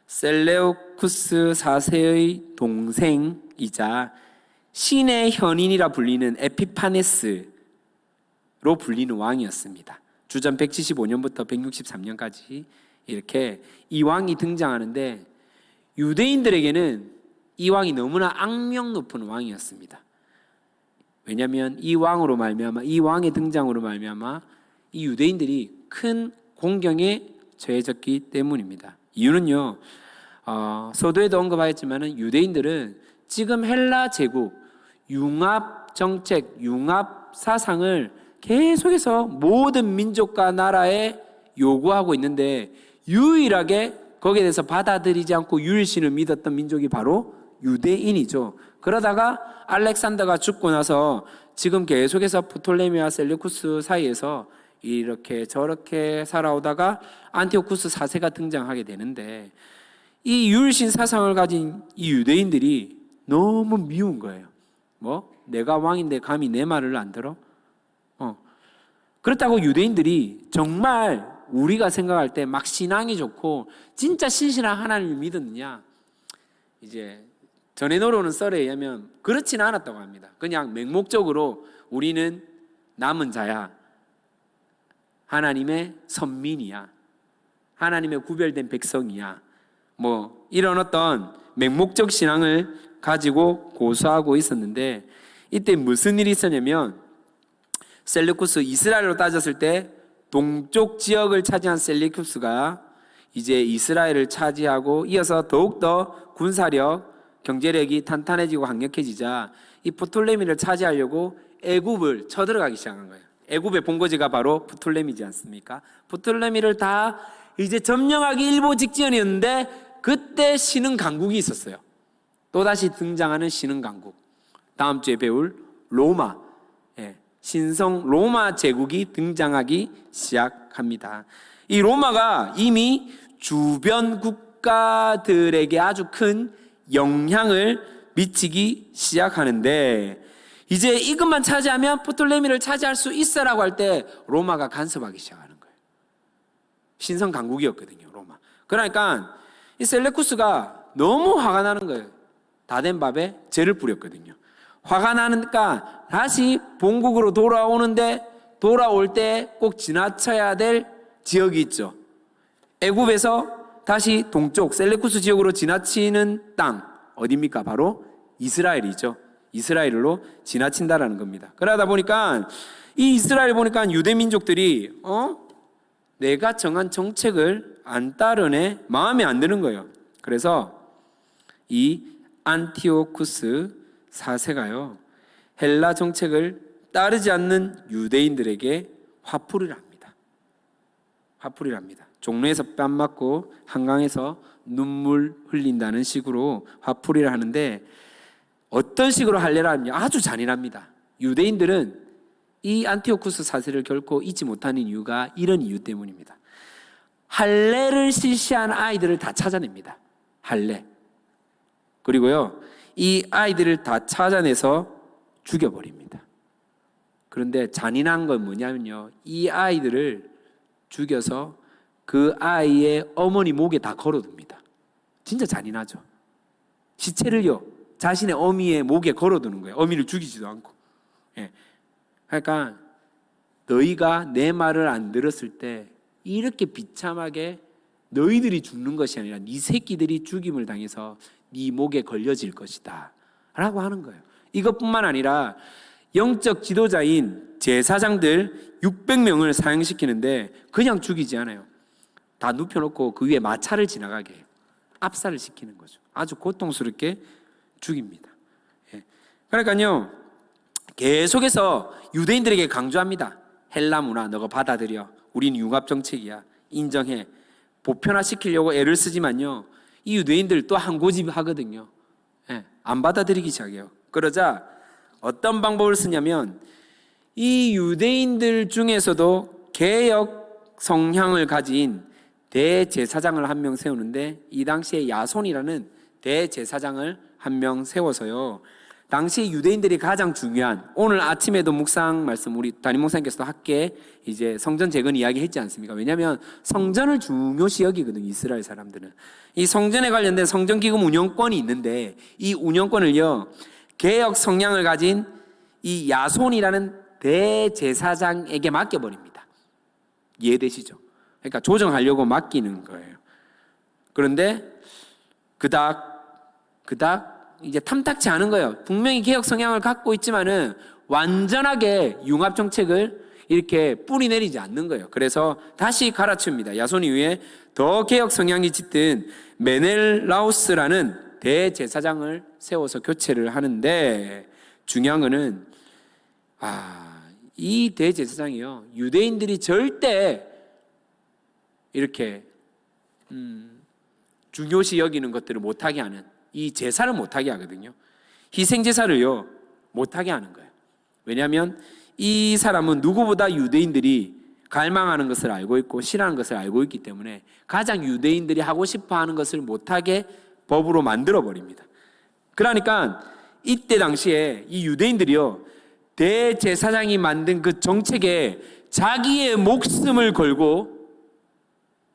셀레우쿠스 4세의 동생이자 신의 현인이라 불리는 에피파네스로 불리는 왕이었습니다. 주전 175년부터 163년까지 이렇게 이 왕이 등장하는데 유대인들에게는 이 왕이 너무나 악명 높은 왕이었습니다. 왜냐하면 이 왕으로 말미암아, 이 왕의 등장으로 말미암아 이 유대인들이 큰 공경에 처해졌기 때문입니다. 이유는요, 서두에도 언급하였지만 유대인들은 지금 헬라 제국 융합 정책, 융합 사상을 계속해서 모든 민족과 나라에 요구하고 있는데 유일하게 거기에 대해서 받아들이지 않고 유일신을 믿었던 민족이 바로 유대인이죠. 그러다가 알렉산더가 죽고 나서 지금 계속해서 프톨레미와 셀루쿠스 사이에서 이렇게 저렇게 살아오다가 안티오쿠스 4세가 등장하게 되는데, 이 유일신 사상을 가진 이 유대인들이 너무 미운 거예요. 내가 왕인데 감히 내 말을 안 들어? 그렇다고 유대인들이 정말 우리가 생각할 때 막 신앙이 좋고 진짜 신실한 하나님을 믿었느냐? 이제 전해 놓으는 썰에 의하면 그렇지는 않았다고 합니다. 그냥 맹목적으로 우리는 남은 자야, 하나님의 선민이야, 하나님의 구별된 백성이야, 이런 어떤 맹목적 신앙을 가지고 고수하고 있었는데, 이때 무슨 일이 있었냐면, 셀루쿠스, 이스라엘로 따졌을 때 동쪽 지역을 차지한 셀루쿠스가 이제 이스라엘을 차지하고 이어서 더욱더 군사력, 경제력이 탄탄해지고 강력해지자 이 프톨레미를 차지하려고 애굽을 쳐들어가기 시작한 거예요. 애굽의 본거지가 바로 프톨레미지 않습니까? 프톨레미를 다 이제 점령하기 일보 직전이었는데, 그때 신흥 강국이 있었어요. 또다시 등장하는 신흥 강국, 다음 주에 배울 로마, 신성 로마 제국이 등장하기 시작합니다. 이 로마가 이미 주변 국가들에게 아주 큰 영향을 미치기 시작하는데, 이제 이것만 차지하면 프톨레미를 차지할 수 있어라고 할 때 로마가 간섭하기 시작하는 거예요. 신성 강국이었거든요, 로마. 그러니까 이 셀레쿠스가 너무 화가 나는 거예요. 다 된 밥에 재를 뿌렸거든요. 화가 나니까 다시 본국으로 돌아오는데, 돌아올 때 꼭 지나쳐야 될 지역이 있죠. 애굽에서 다시 동쪽 셀레쿠스 지역으로 지나치는 땅, 어디입니까? 바로 이스라엘이죠. 이스라엘로 지나친다라는 겁니다. 그러다 보니까 이 이스라엘 보니까 유대 민족들이 내가 정한 정책을 안 따르네, 마음에 안 드는 거예요. 그래서 이 안티오쿠스 4세가요, 헬라 정책을 따르지 않는 유대인들에게 화풀이를 합니다. 화풀이를 합니다. 종로에서 뺨 맞고 한강에서 눈물 흘린다는 식으로 화풀이를 하는데, 어떤 식으로 할례를 하냐? 아주 잔인합니다. 유대인들은 이 안티오쿠스 4세를 결코 잊지 못하는 이유가 이런 이유 때문입니다. 할례를 실시한 아이들을 다 찾아냅니다. 할례. 그리고요, 이 아이들을 다 찾아내서 죽여버립니다. 그런데 잔인한 건 뭐냐면요, 이 아이들을 죽여서 그 아이의 어머니 목에 다 걸어둡니다. 진짜 잔인하죠. 시체를요, 자신의 어미의 목에 걸어두는 거예요. 어미를 죽이지도 않고. 그러니까 너희가 내 말을 안 들었을 때 이렇게 비참하게 너희들이 죽는 것이 아니라 네 새끼들이 죽임을 당해서 네 목에 걸려질 것이다 라고 하는 거예요. 이것뿐만 아니라 영적 지도자인 제사장들 600명을 사형시키는데 그냥 죽이지 않아요. 다 눕혀놓고 그 위에 마차를 지나가게 해요. 압살을 시키는 거죠. 아주 고통스럽게 죽입니다. 그러니까요, 계속해서 유대인들에게 강조합니다. 헬라 문화 너가 받아들여. 우린 융합 정책이야. 인정해. 보편화시키려고 애를 쓰지만요, 이 유대인들 또 한 고집 하거든요. 안 받아들이기 시작해요. 그러자 어떤 방법을 쓰냐면, 이 유대인들 중에서도 개역 성향을 가진 대제사장을 한 명 세우는데, 이 당시에 야손이라는 대제사장을 한 명 세워서요, 당시 유대인들이 가장 중요한, 오늘 아침에도 묵상 말씀 우리 담임 목사님께서도 함께 이제 성전 재건 이야기 했지 않습니까? 왜냐하면 성전을 중요시 여기거든요, 이스라엘 사람들은. 이 성전에 관련된 성전기금 운영권이 있는데, 이 운영권을요, 개역 성향을 가진 이 야손이라는 대제사장에게 맡겨버립니다. 이해되시죠? 그러니까 조정하려고 맡기는 거예요. 그런데 그닥 이제 탐탁치 않은 거예요. 분명히 개혁 성향을 갖고 있지만은 완전하게 융합 정책을 이렇게 뿌리 내리지 않는 거예요. 그래서 다시 갈아치웁니다. 야손 이후에 더 개혁 성향이 짙은 메넬라우스라는 대제사장을 세워서 교체를 하는데, 중요한 거는 이 대제사장이요, 유대인들이 절대 이렇게 중요시 여기는 것들을 못하게 하는, 이 제사를 못하게 하거든요. 희생제사를요 못하게 하는 거예요. 왜냐하면 이 사람은 누구보다 유대인들이 갈망하는 것을 알고 있고 싫어하는 것을 알고 있기 때문에 가장 유대인들이 하고 싶어하는 것을 못하게 법으로 만들어 버립니다. 그러니까 이때 당시에 이 유대인들이요 대제사장이 만든 그 정책에 자기의 목숨을 걸고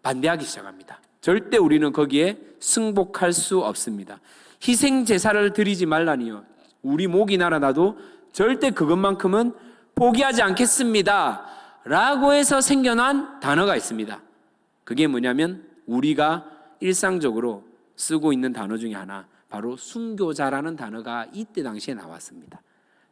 반대하기 시작합니다. 절대 우리는 거기에 승복할 수 없습니다. 희생 제사를 드리지 말라니요. 우리 목이 날아나도 절대 그것만큼은 포기하지 않겠습니다 라고 해서 생겨난 단어가 있습니다. 그게 뭐냐면 우리가 일상적으로 쓰고 있는 단어 중에 하나, 바로 순교자라는 단어가 이때 당시에 나왔습니다.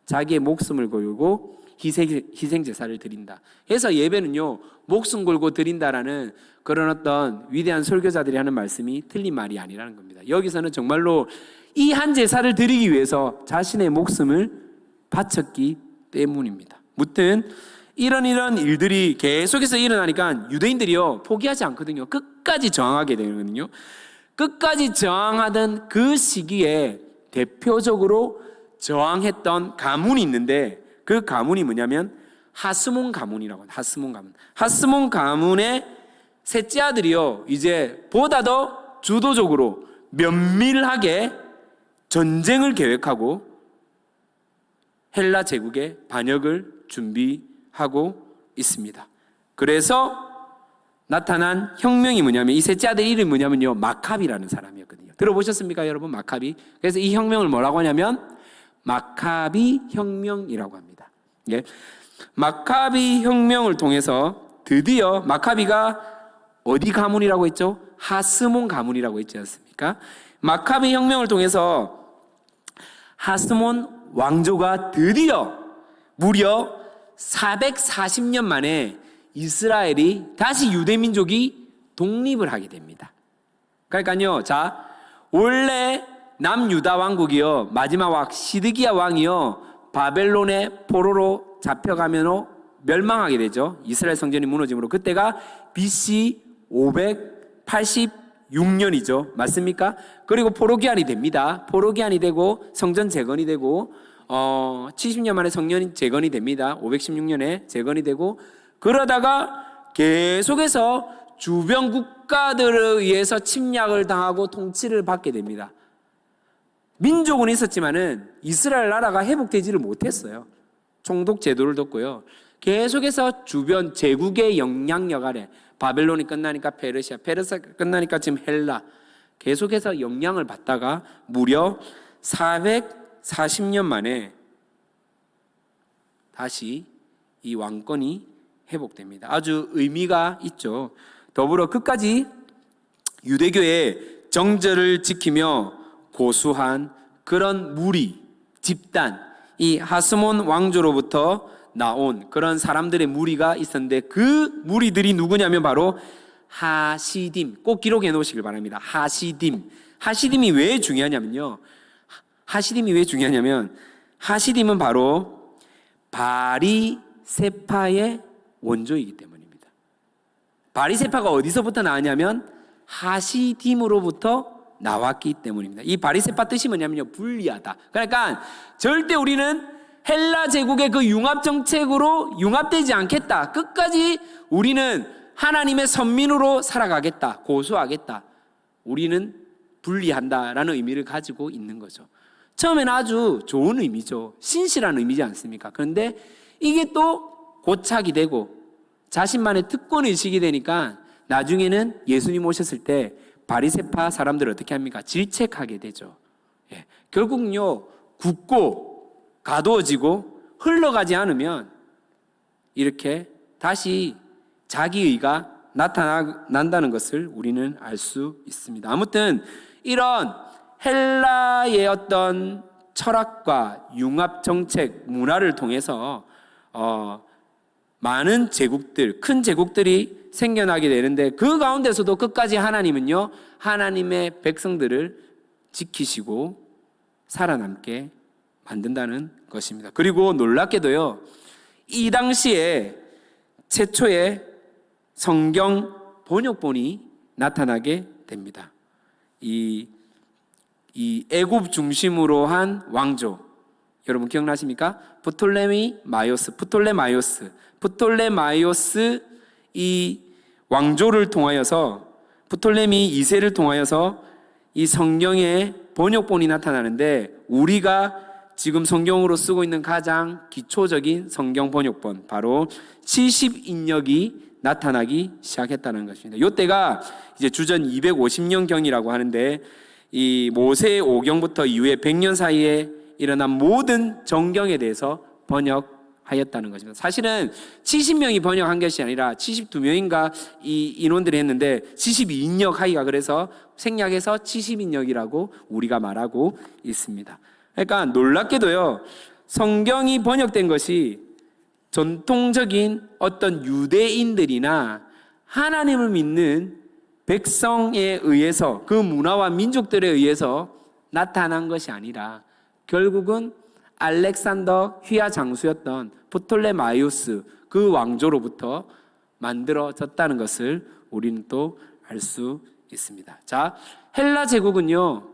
자기의 목숨을 걸고 희생 제사를 드린다. 그래서 예배는요 목숨 걸고 드린다라는 그런 어떤 위대한 설교자들이 하는 말씀이 틀린 말이 아니라는 겁니다. 여기서는 정말로 이 한 제사를 드리기 위해서 자신의 목숨을 바쳤기 때문입니다. 무튼 이런 일들이 계속해서 일어나니까 유대인들이요 포기하지 않거든요. 끝까지 저항하게 되거든요. 끝까지 저항하던 그 시기에 대표적으로 저항했던 가문이 있는데, 그 가문이 뭐냐면 하스몬 가문이라고 합니다. 하스몬 가문의 셋째 아들이요 이제 보다 더 주도적으로 면밀하게 전쟁을 계획하고 헬라 제국의 반역을 준비하고 있습니다. 그래서 나타난 혁명이 뭐냐면, 이 셋째 아들 이름이 뭐냐면요 마카비라는 사람이었거든요. 들어보셨습니까 여러분? 마카비. 그래서 이 혁명을 뭐라고 하냐면 마카비 혁명이라고 합니다. 예. 마카비 혁명을 통해서 드디어 마카비가 어디 가문이라고 했죠? 하스몬 가문이라고 했지 않습니까? 마카비 혁명을 통해서 하스몬 왕조가 드디어 무려 440년 만에 이스라엘이 다시 유대민족이 독립을 하게 됩니다. 그러니까요, 자, 원래 남유다 왕국이요 마지막 왕 시드기야 왕이요 바벨론의 포로로 잡혀가면서 멸망하게 되죠. 이스라엘 성전이 무너짐으로. 그때가 BC 586년이죠. 맞습니까? 그리고 포로기한이 됩니다. 포로기한이 되고 성전 재건이 되고 70년 만에 성전 재건이 됩니다. 516년에 재건이 되고, 그러다가 계속해서 주변 국가들에 의해서 침략을 당하고 통치를 받게 됩니다. 민족은 있었지만은 이스라엘 나라가 회복되지를 못했어요. 총독 제도를 뒀고요. 계속해서 주변 제국의 영향력 아래, 바벨론이 끝나니까 페르시아 끝나니까 지금 헬라, 계속해서 영향을 받다가 무려 440년 만에 다시 이 왕권이 회복됩니다. 아주 의미가 있죠. 더불어 끝까지 유대교의 정절을 지키며 고수한 그런 무리, 집단, 이 하스몬 왕조로부터 나온 그런 사람들의 무리가 있었는데, 그 무리들이 누구냐면 바로 하시딤. 꼭 기록해 놓으시길 바랍니다. 하시딤이 왜 중요하냐면요, 하시딤은 바로 바리세파의 원조이기 때문입니다. 바리세파가 어디서부터 나왔냐면 하시딤으로부터 나왔기 때문입니다. 이 바리세파 뜻이 뭐냐면요, 분리하다. 그러니까 절대 우리는 헬라 제국의 그 융합 정책으로 융합되지 않겠다. 끝까지 우리는 하나님의 선민으로 살아가겠다. 고수하겠다. 우리는 분리한다라는 의미를 가지고 있는 거죠. 처음에는 아주 좋은 의미죠. 신실한 의미지 않습니까? 그런데 이게 또 고착이 되고 자신만의 특권의식이 되니까 나중에는 예수님 오셨을 때 바리새파 사람들을 어떻게 합니까? 질책하게 되죠. 예. 결국은요, 굳고 가두어지고 흘러가지 않으면 이렇게 다시 자기의가 나타난다는 것을 우리는 알 수 있습니다. 아무튼 이런 헬라의 어떤 철학과 융합 정책, 문화를 통해서 많은 제국들, 큰 제국들이 생겨나게 되는데, 그 가운데서도 끝까지 하나님은요, 하나님의 백성들을 지키시고 살아남게 만든다는 것입니다. 그리고 놀랍게도요, 이 당시에 최초의 성경 번역본이 나타나게 됩니다. 이 애굽 중심으로 한 왕조, 여러분 기억나십니까? 프톨레마이오스 이 왕조를 통하여서, 프톨레미 2세를 통하여서 이 성경의 번역본이 나타나는데, 우리가 지금 성경으로 쓰고 있는 가장 기초적인 성경 번역본, 바로 70인역이 나타나기 시작했다는 것입니다. 이때가 이제 주전 250년경이라고 하는데, 이 모세의 오경부터 이후에 100년 사이에 일어난 모든 정경에 대해서 번역하였다는 것입니다. 사실은 70명이 번역한 것이 아니라 72명인가 이 인원들이 했는데 72인역 하기가 그래서 생략해서 70인역이라고 우리가 말하고 있습니다. 그러니까 놀랍게도요, 성경이 번역된 것이 전통적인 어떤 유대인들이나 하나님을 믿는 백성에 의해서, 그 문화와 민족들에 의해서 나타난 것이 아니라 결국은 알렉산더 휘하 장수였던 프톨레마이오스 그 왕조로부터 만들어졌다는 것을 우리는 또 알 수 있습니다. 자, 헬라 제국은요,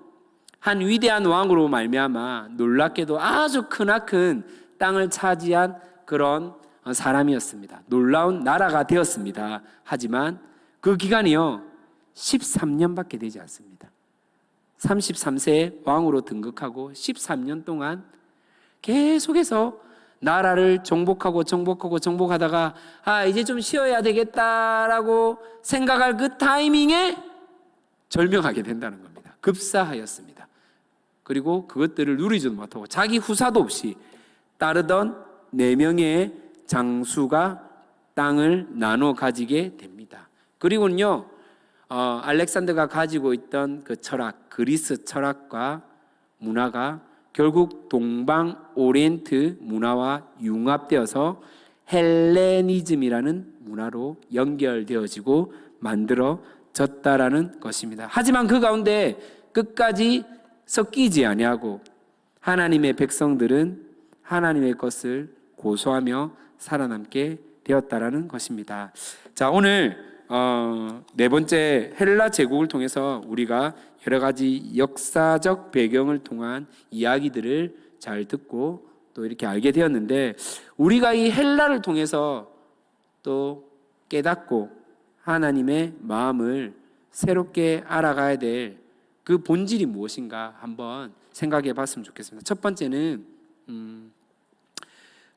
한 위대한 왕으로 말미암아 놀랍게도 아주 크나큰 땅을 차지한 그런 사람이었습니다. 놀라운 나라가 되었습니다. 하지만 그 기간이요 13년밖에 되지 않습니다. 33세에 왕으로 등극하고 13년 동안 계속해서 나라를 정복하다가 이제 좀 쉬어야 되겠다라고 생각할 그 타이밍에 절명하게 된다는 겁니다. 급사하였습니다. 그리고 그것들을 누리지도 못하고 자기 후사도 없이 따르던 4명의 장수가 땅을 나눠 가지게 됩니다. 그리고는요, 알렉산더가 가지고 있던 그 철학, 그리스 철학과 문화가 결국 동방 오리엔트 문화와 융합되어서 헬레니즘이라는 문화로 연결되어지고 만들어졌다라는 것입니다. 하지만 그 가운데 끝까지 섞이지 아니하고 하나님의 백성들은 하나님의 것을 고소하며 살아남게 되었다라는 것입니다. 자, 오늘 4번째 헬라 제국을 통해서 우리가 여러 가지 역사적 배경을 통한 이야기들을 잘 듣고 또 이렇게 알게 되었는데, 우리가 이 헬라를 통해서 또 깨닫고 하나님의 마음을 새롭게 알아가야 될 그 본질이 무엇인가 한번 생각해 봤으면 좋겠습니다. 첫 번째는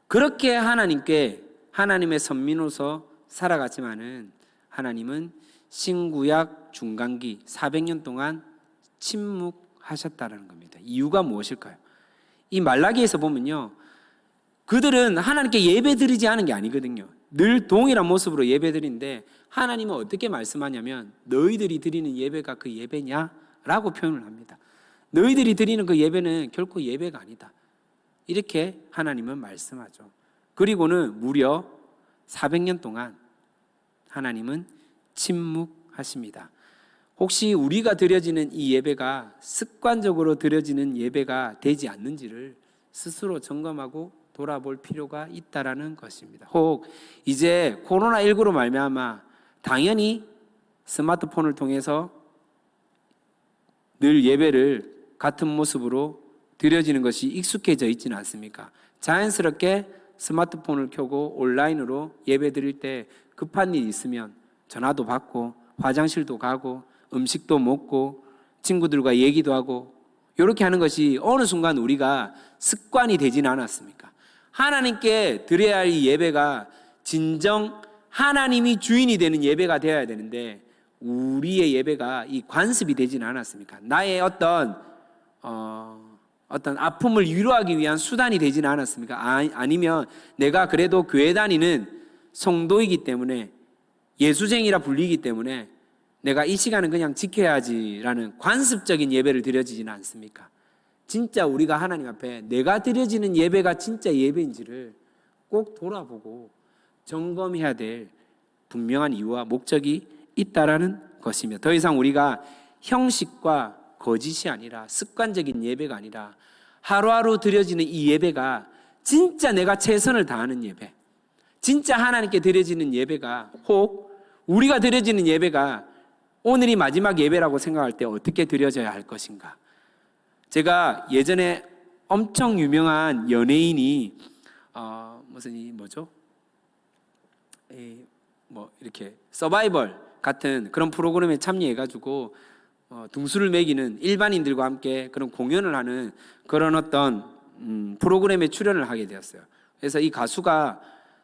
그렇게 하나님의 선민으로서 살아갔지만은 하나님은 신구약 중간기 400년 동안 침묵하셨다는 겁니다. 이유가 무엇일까요? 이 말라기에서 보면요, 그들은 하나님께 예배드리지 않은 게 아니거든요. 늘 동일한 모습으로 예배드리는데 하나님은 어떻게 말씀하냐면, 너희들이 드리는 예배가 그 예배냐? 라고 표현을 합니다. 너희들이 드리는 그 예배는 결코 예배가 아니다, 이렇게 하나님은 말씀하죠. 그리고는 무려 400년 동안 하나님은 침묵하십니다. 혹시 우리가 드려지는 이 예배가 습관적으로 드려지는 예배가 되지 않는지를 스스로 점검하고 돌아볼 필요가 있다라는 것입니다. 혹 이제 코로나19로 말미암아 당연히 스마트폰을 통해서 늘 예배를 같은 모습으로 드려지는 것이 익숙해져 있지는 않습니까? 자연스럽게 스마트폰을 켜고 온라인으로 예배 드릴 때 급한 일이 있으면 전화도 받고 화장실도 가고 음식도 먹고 친구들과 얘기도 하고 이렇게 하는 것이 어느 순간 우리가 습관이 되지는 않았습니까? 하나님께 드려야 할 이 예배가 진정 하나님이 주인이 되는 예배가 되어야 되는데 우리의 예배가 이 관습이 되지는 않았습니까? 나의 어떤 아픔을 위로하기 위한 수단이 되지는 않았습니까? 아니면 내가 그래도 교회 다니는 성도이기 때문에 예수쟁이라 불리기 때문에 내가 이 시간은 그냥 지켜야지라는 관습적인 예배를 드려지지는 않습니까? 진짜 우리가 하나님 앞에 내가 드려지는 예배가 진짜 예배인지를 꼭 돌아보고 점검해야 될 분명한 이유와 목적이 있다라는 것이며, 더 이상 우리가 형식과 거짓이 아니라 습관적인 예배가 아니라 하루하루 드려지는 이 예배가 진짜 내가 최선을 다하는 예배, 진짜 하나님께 드려지는 예배가, 혹 우리가 드려지는 예배가 오늘이 마지막 예배라고 생각할 때 어떻게 드려져야 할 것인가? 제가 예전에 엄청 유명한 연예인이 이렇게 서바이벌 같은 그런 프로그램에 참여해가지고 등수를 매기는 일반인들과 함께 그런 공연을 하는 그런 어떤 프로그램에 출연을 하게 되었어요. 그래서 이 가수가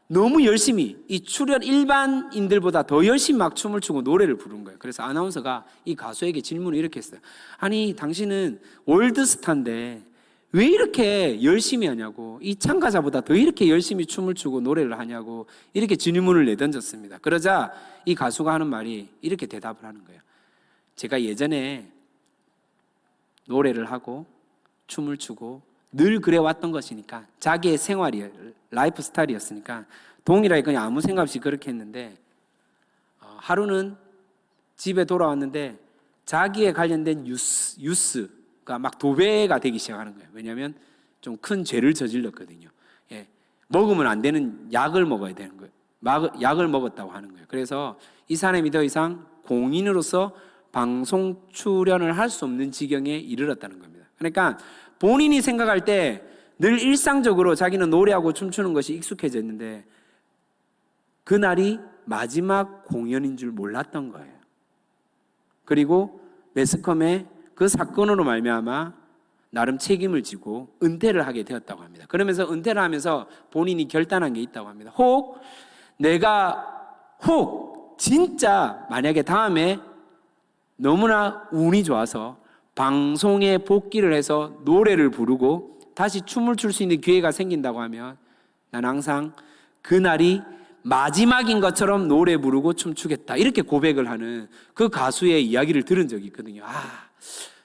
너무 열심히 이 출연 일반인들보다 더 열심히 막 춤을 추고 노래를 부른 거예요. 그래서 아나운서가 이 가수에게 질문을 이렇게 했어요. 아니, 당신은 월드스타인데 왜 이렇게 열심히 하냐고, 이 참가자보다 더 이렇게 열심히 춤을 추고 노래를 하냐고 이렇게 질문을 내던졌습니다. 그러자 이 가수가 하는 말이 이렇게 대답을 하는 거예요. 제가 예전에 노래를 하고 춤을 추고 늘 그래왔던 것이니까, 자기의 생활이 라이프 스타일이었으니까 동일하게 그냥 아무 생각 없이 그렇게 했는데, 하루는 집에 돌아왔는데 자기에 관련된 뉴스가 막 도배가 되기 시작하는 거예요. 왜냐하면 좀 큰 죄를 저질렀거든요. 예, 먹으면 안 되는 약을 먹어야 되는 거예요. 약을 먹었다고 하는 거예요. 그래서 이 사람이 더 이상 공인으로서 방송 출연을 할 수 없는 지경에 이르렀다는 겁니다. 그러니까 본인이 생각할 때 늘 일상적으로 자기는 노래하고 춤추는 것이 익숙해졌는데 그날이 마지막 공연인 줄 몰랐던 거예요. 그리고 매스컴에 그 사건으로 말미암아 나름 책임을 지고 은퇴를 하게 되었다고 합니다. 그러면서 은퇴를 하면서 본인이 결단한 게 있다고 합니다. 내가 진짜 만약에 다음에 너무나 운이 좋아서 방송에 복귀를 해서 노래를 부르고 다시 춤을 출 수 있는 기회가 생긴다고 하면 난 항상 그날이 마지막인 것처럼 노래 부르고 춤추겠다, 이렇게 고백을 하는 그 가수의 이야기를 들은 적이 있거든요.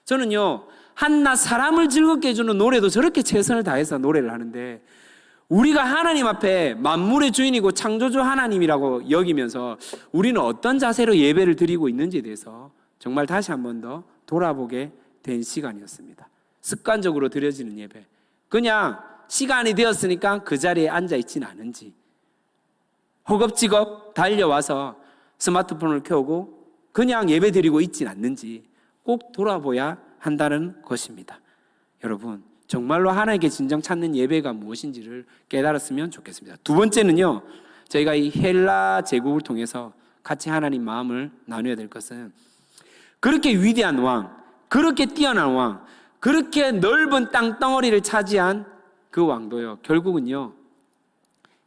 저는요, 한낱 사람을 즐겁게 해주는 노래도 저렇게 최선을 다해서 노래를 하는데, 우리가 하나님 앞에 만물의 주인이고 창조주 하나님이라고 여기면서 우리는 어떤 자세로 예배를 드리고 있는지에 대해서 정말 다시 한 번 더 돌아보게 된 시간이었습니다. 습관적으로 드려지는 예배, 그냥 시간이 되었으니까 그 자리에 앉아있지는 않은지, 허겁지겁 달려와서 스마트폰을 켜고 그냥 예배 드리고 있지는 않는지 꼭 돌아보야 한다는 것입니다. 여러분, 정말로 하나님께 진정 찾는 예배가 무엇인지를 깨달았으면 좋겠습니다. 두 번째는요, 저희가 이 헬라 제국을 통해서 같이 하나님 마음을 나누어야 될 것은, 그렇게 위대한 왕, 그렇게 뛰어난 왕, 그렇게 넓은 땅덩어리를 차지한 그 왕도요, 결국은요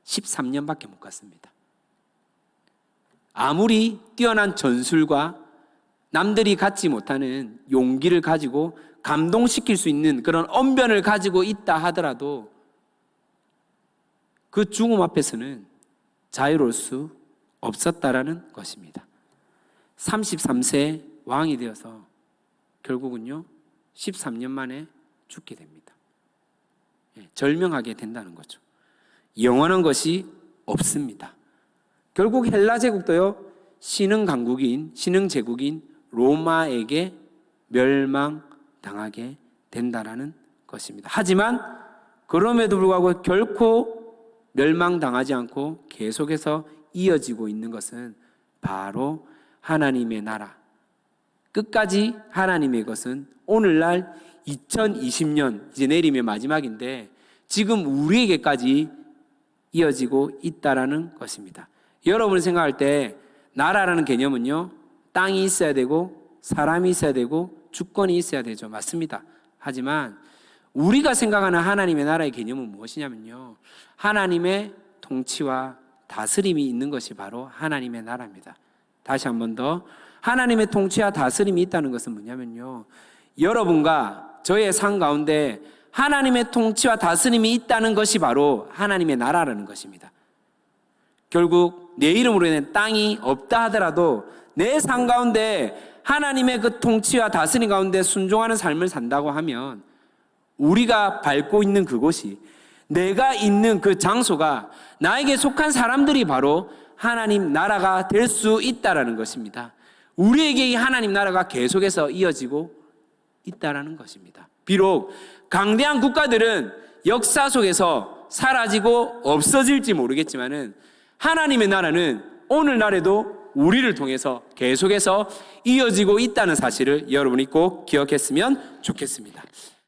13년밖에 못 갔습니다. 아무리 뛰어난 전술과 남들이 갖지 못하는 용기를 가지고 감동시킬 수 있는 그런 언변을 가지고 있다 하더라도 그 죽음 앞에서는 자유로울 수 없었다라는 것입니다. 33세 왕이 되어서 결국은요 13년 만에 죽게 됩니다. 절명하게 된다는 거죠. 영원한 것이 없습니다. 결국 헬라 제국도요, 신흥 강국인, 신흥 제국인 로마에게 멸망당하게 된다라는 것입니다. 하지만 그럼에도 불구하고 결코 멸망당하지 않고 계속해서 이어지고 있는 것은 바로 하나님의 나라, 끝까지 하나님의 것은 오늘날 2020년 이제 내리면 마지막인데 지금 우리에게까지 이어지고 있다라는 것입니다. 여러분이 생각할 때 나라라는 개념은요, 땅이 있어야 되고 사람이 있어야 되고 주권이 있어야 되죠. 맞습니다. 하지만 우리가 생각하는 하나님의 나라의 개념은 무엇이냐면요, 하나님의 통치와 다스림이 있는 것이 바로 하나님의 나라입니다. 다시 한 번 더, 하나님의 통치와 다스림이 있다는 것은 뭐냐면요, 여러분과 저의 삶 가운데 하나님의 통치와 다스림이 있다는 것이 바로 하나님의 나라라는 것입니다. 결국 내 이름으로 인해 땅이 없다 하더라도 내 삶 가운데 하나님의 그 통치와 다스림 가운데 순종하는 삶을 산다고 하면 우리가 밟고 있는 그곳이, 내가 있는 그 장소가, 나에게 속한 사람들이 바로 하나님 나라가 될 수 있다라는 것입니다. 우리에게 이 하나님 나라가 계속해서 이어지고 있다라는 것입니다. 비록 강대한 국가들은 역사 속에서 사라지고 없어질지 모르겠지만은 하나님의 나라는 오늘날에도 우리를 통해서 계속해서 이어지고 있다는 사실을 여러분이 꼭 기억했으면 좋겠습니다.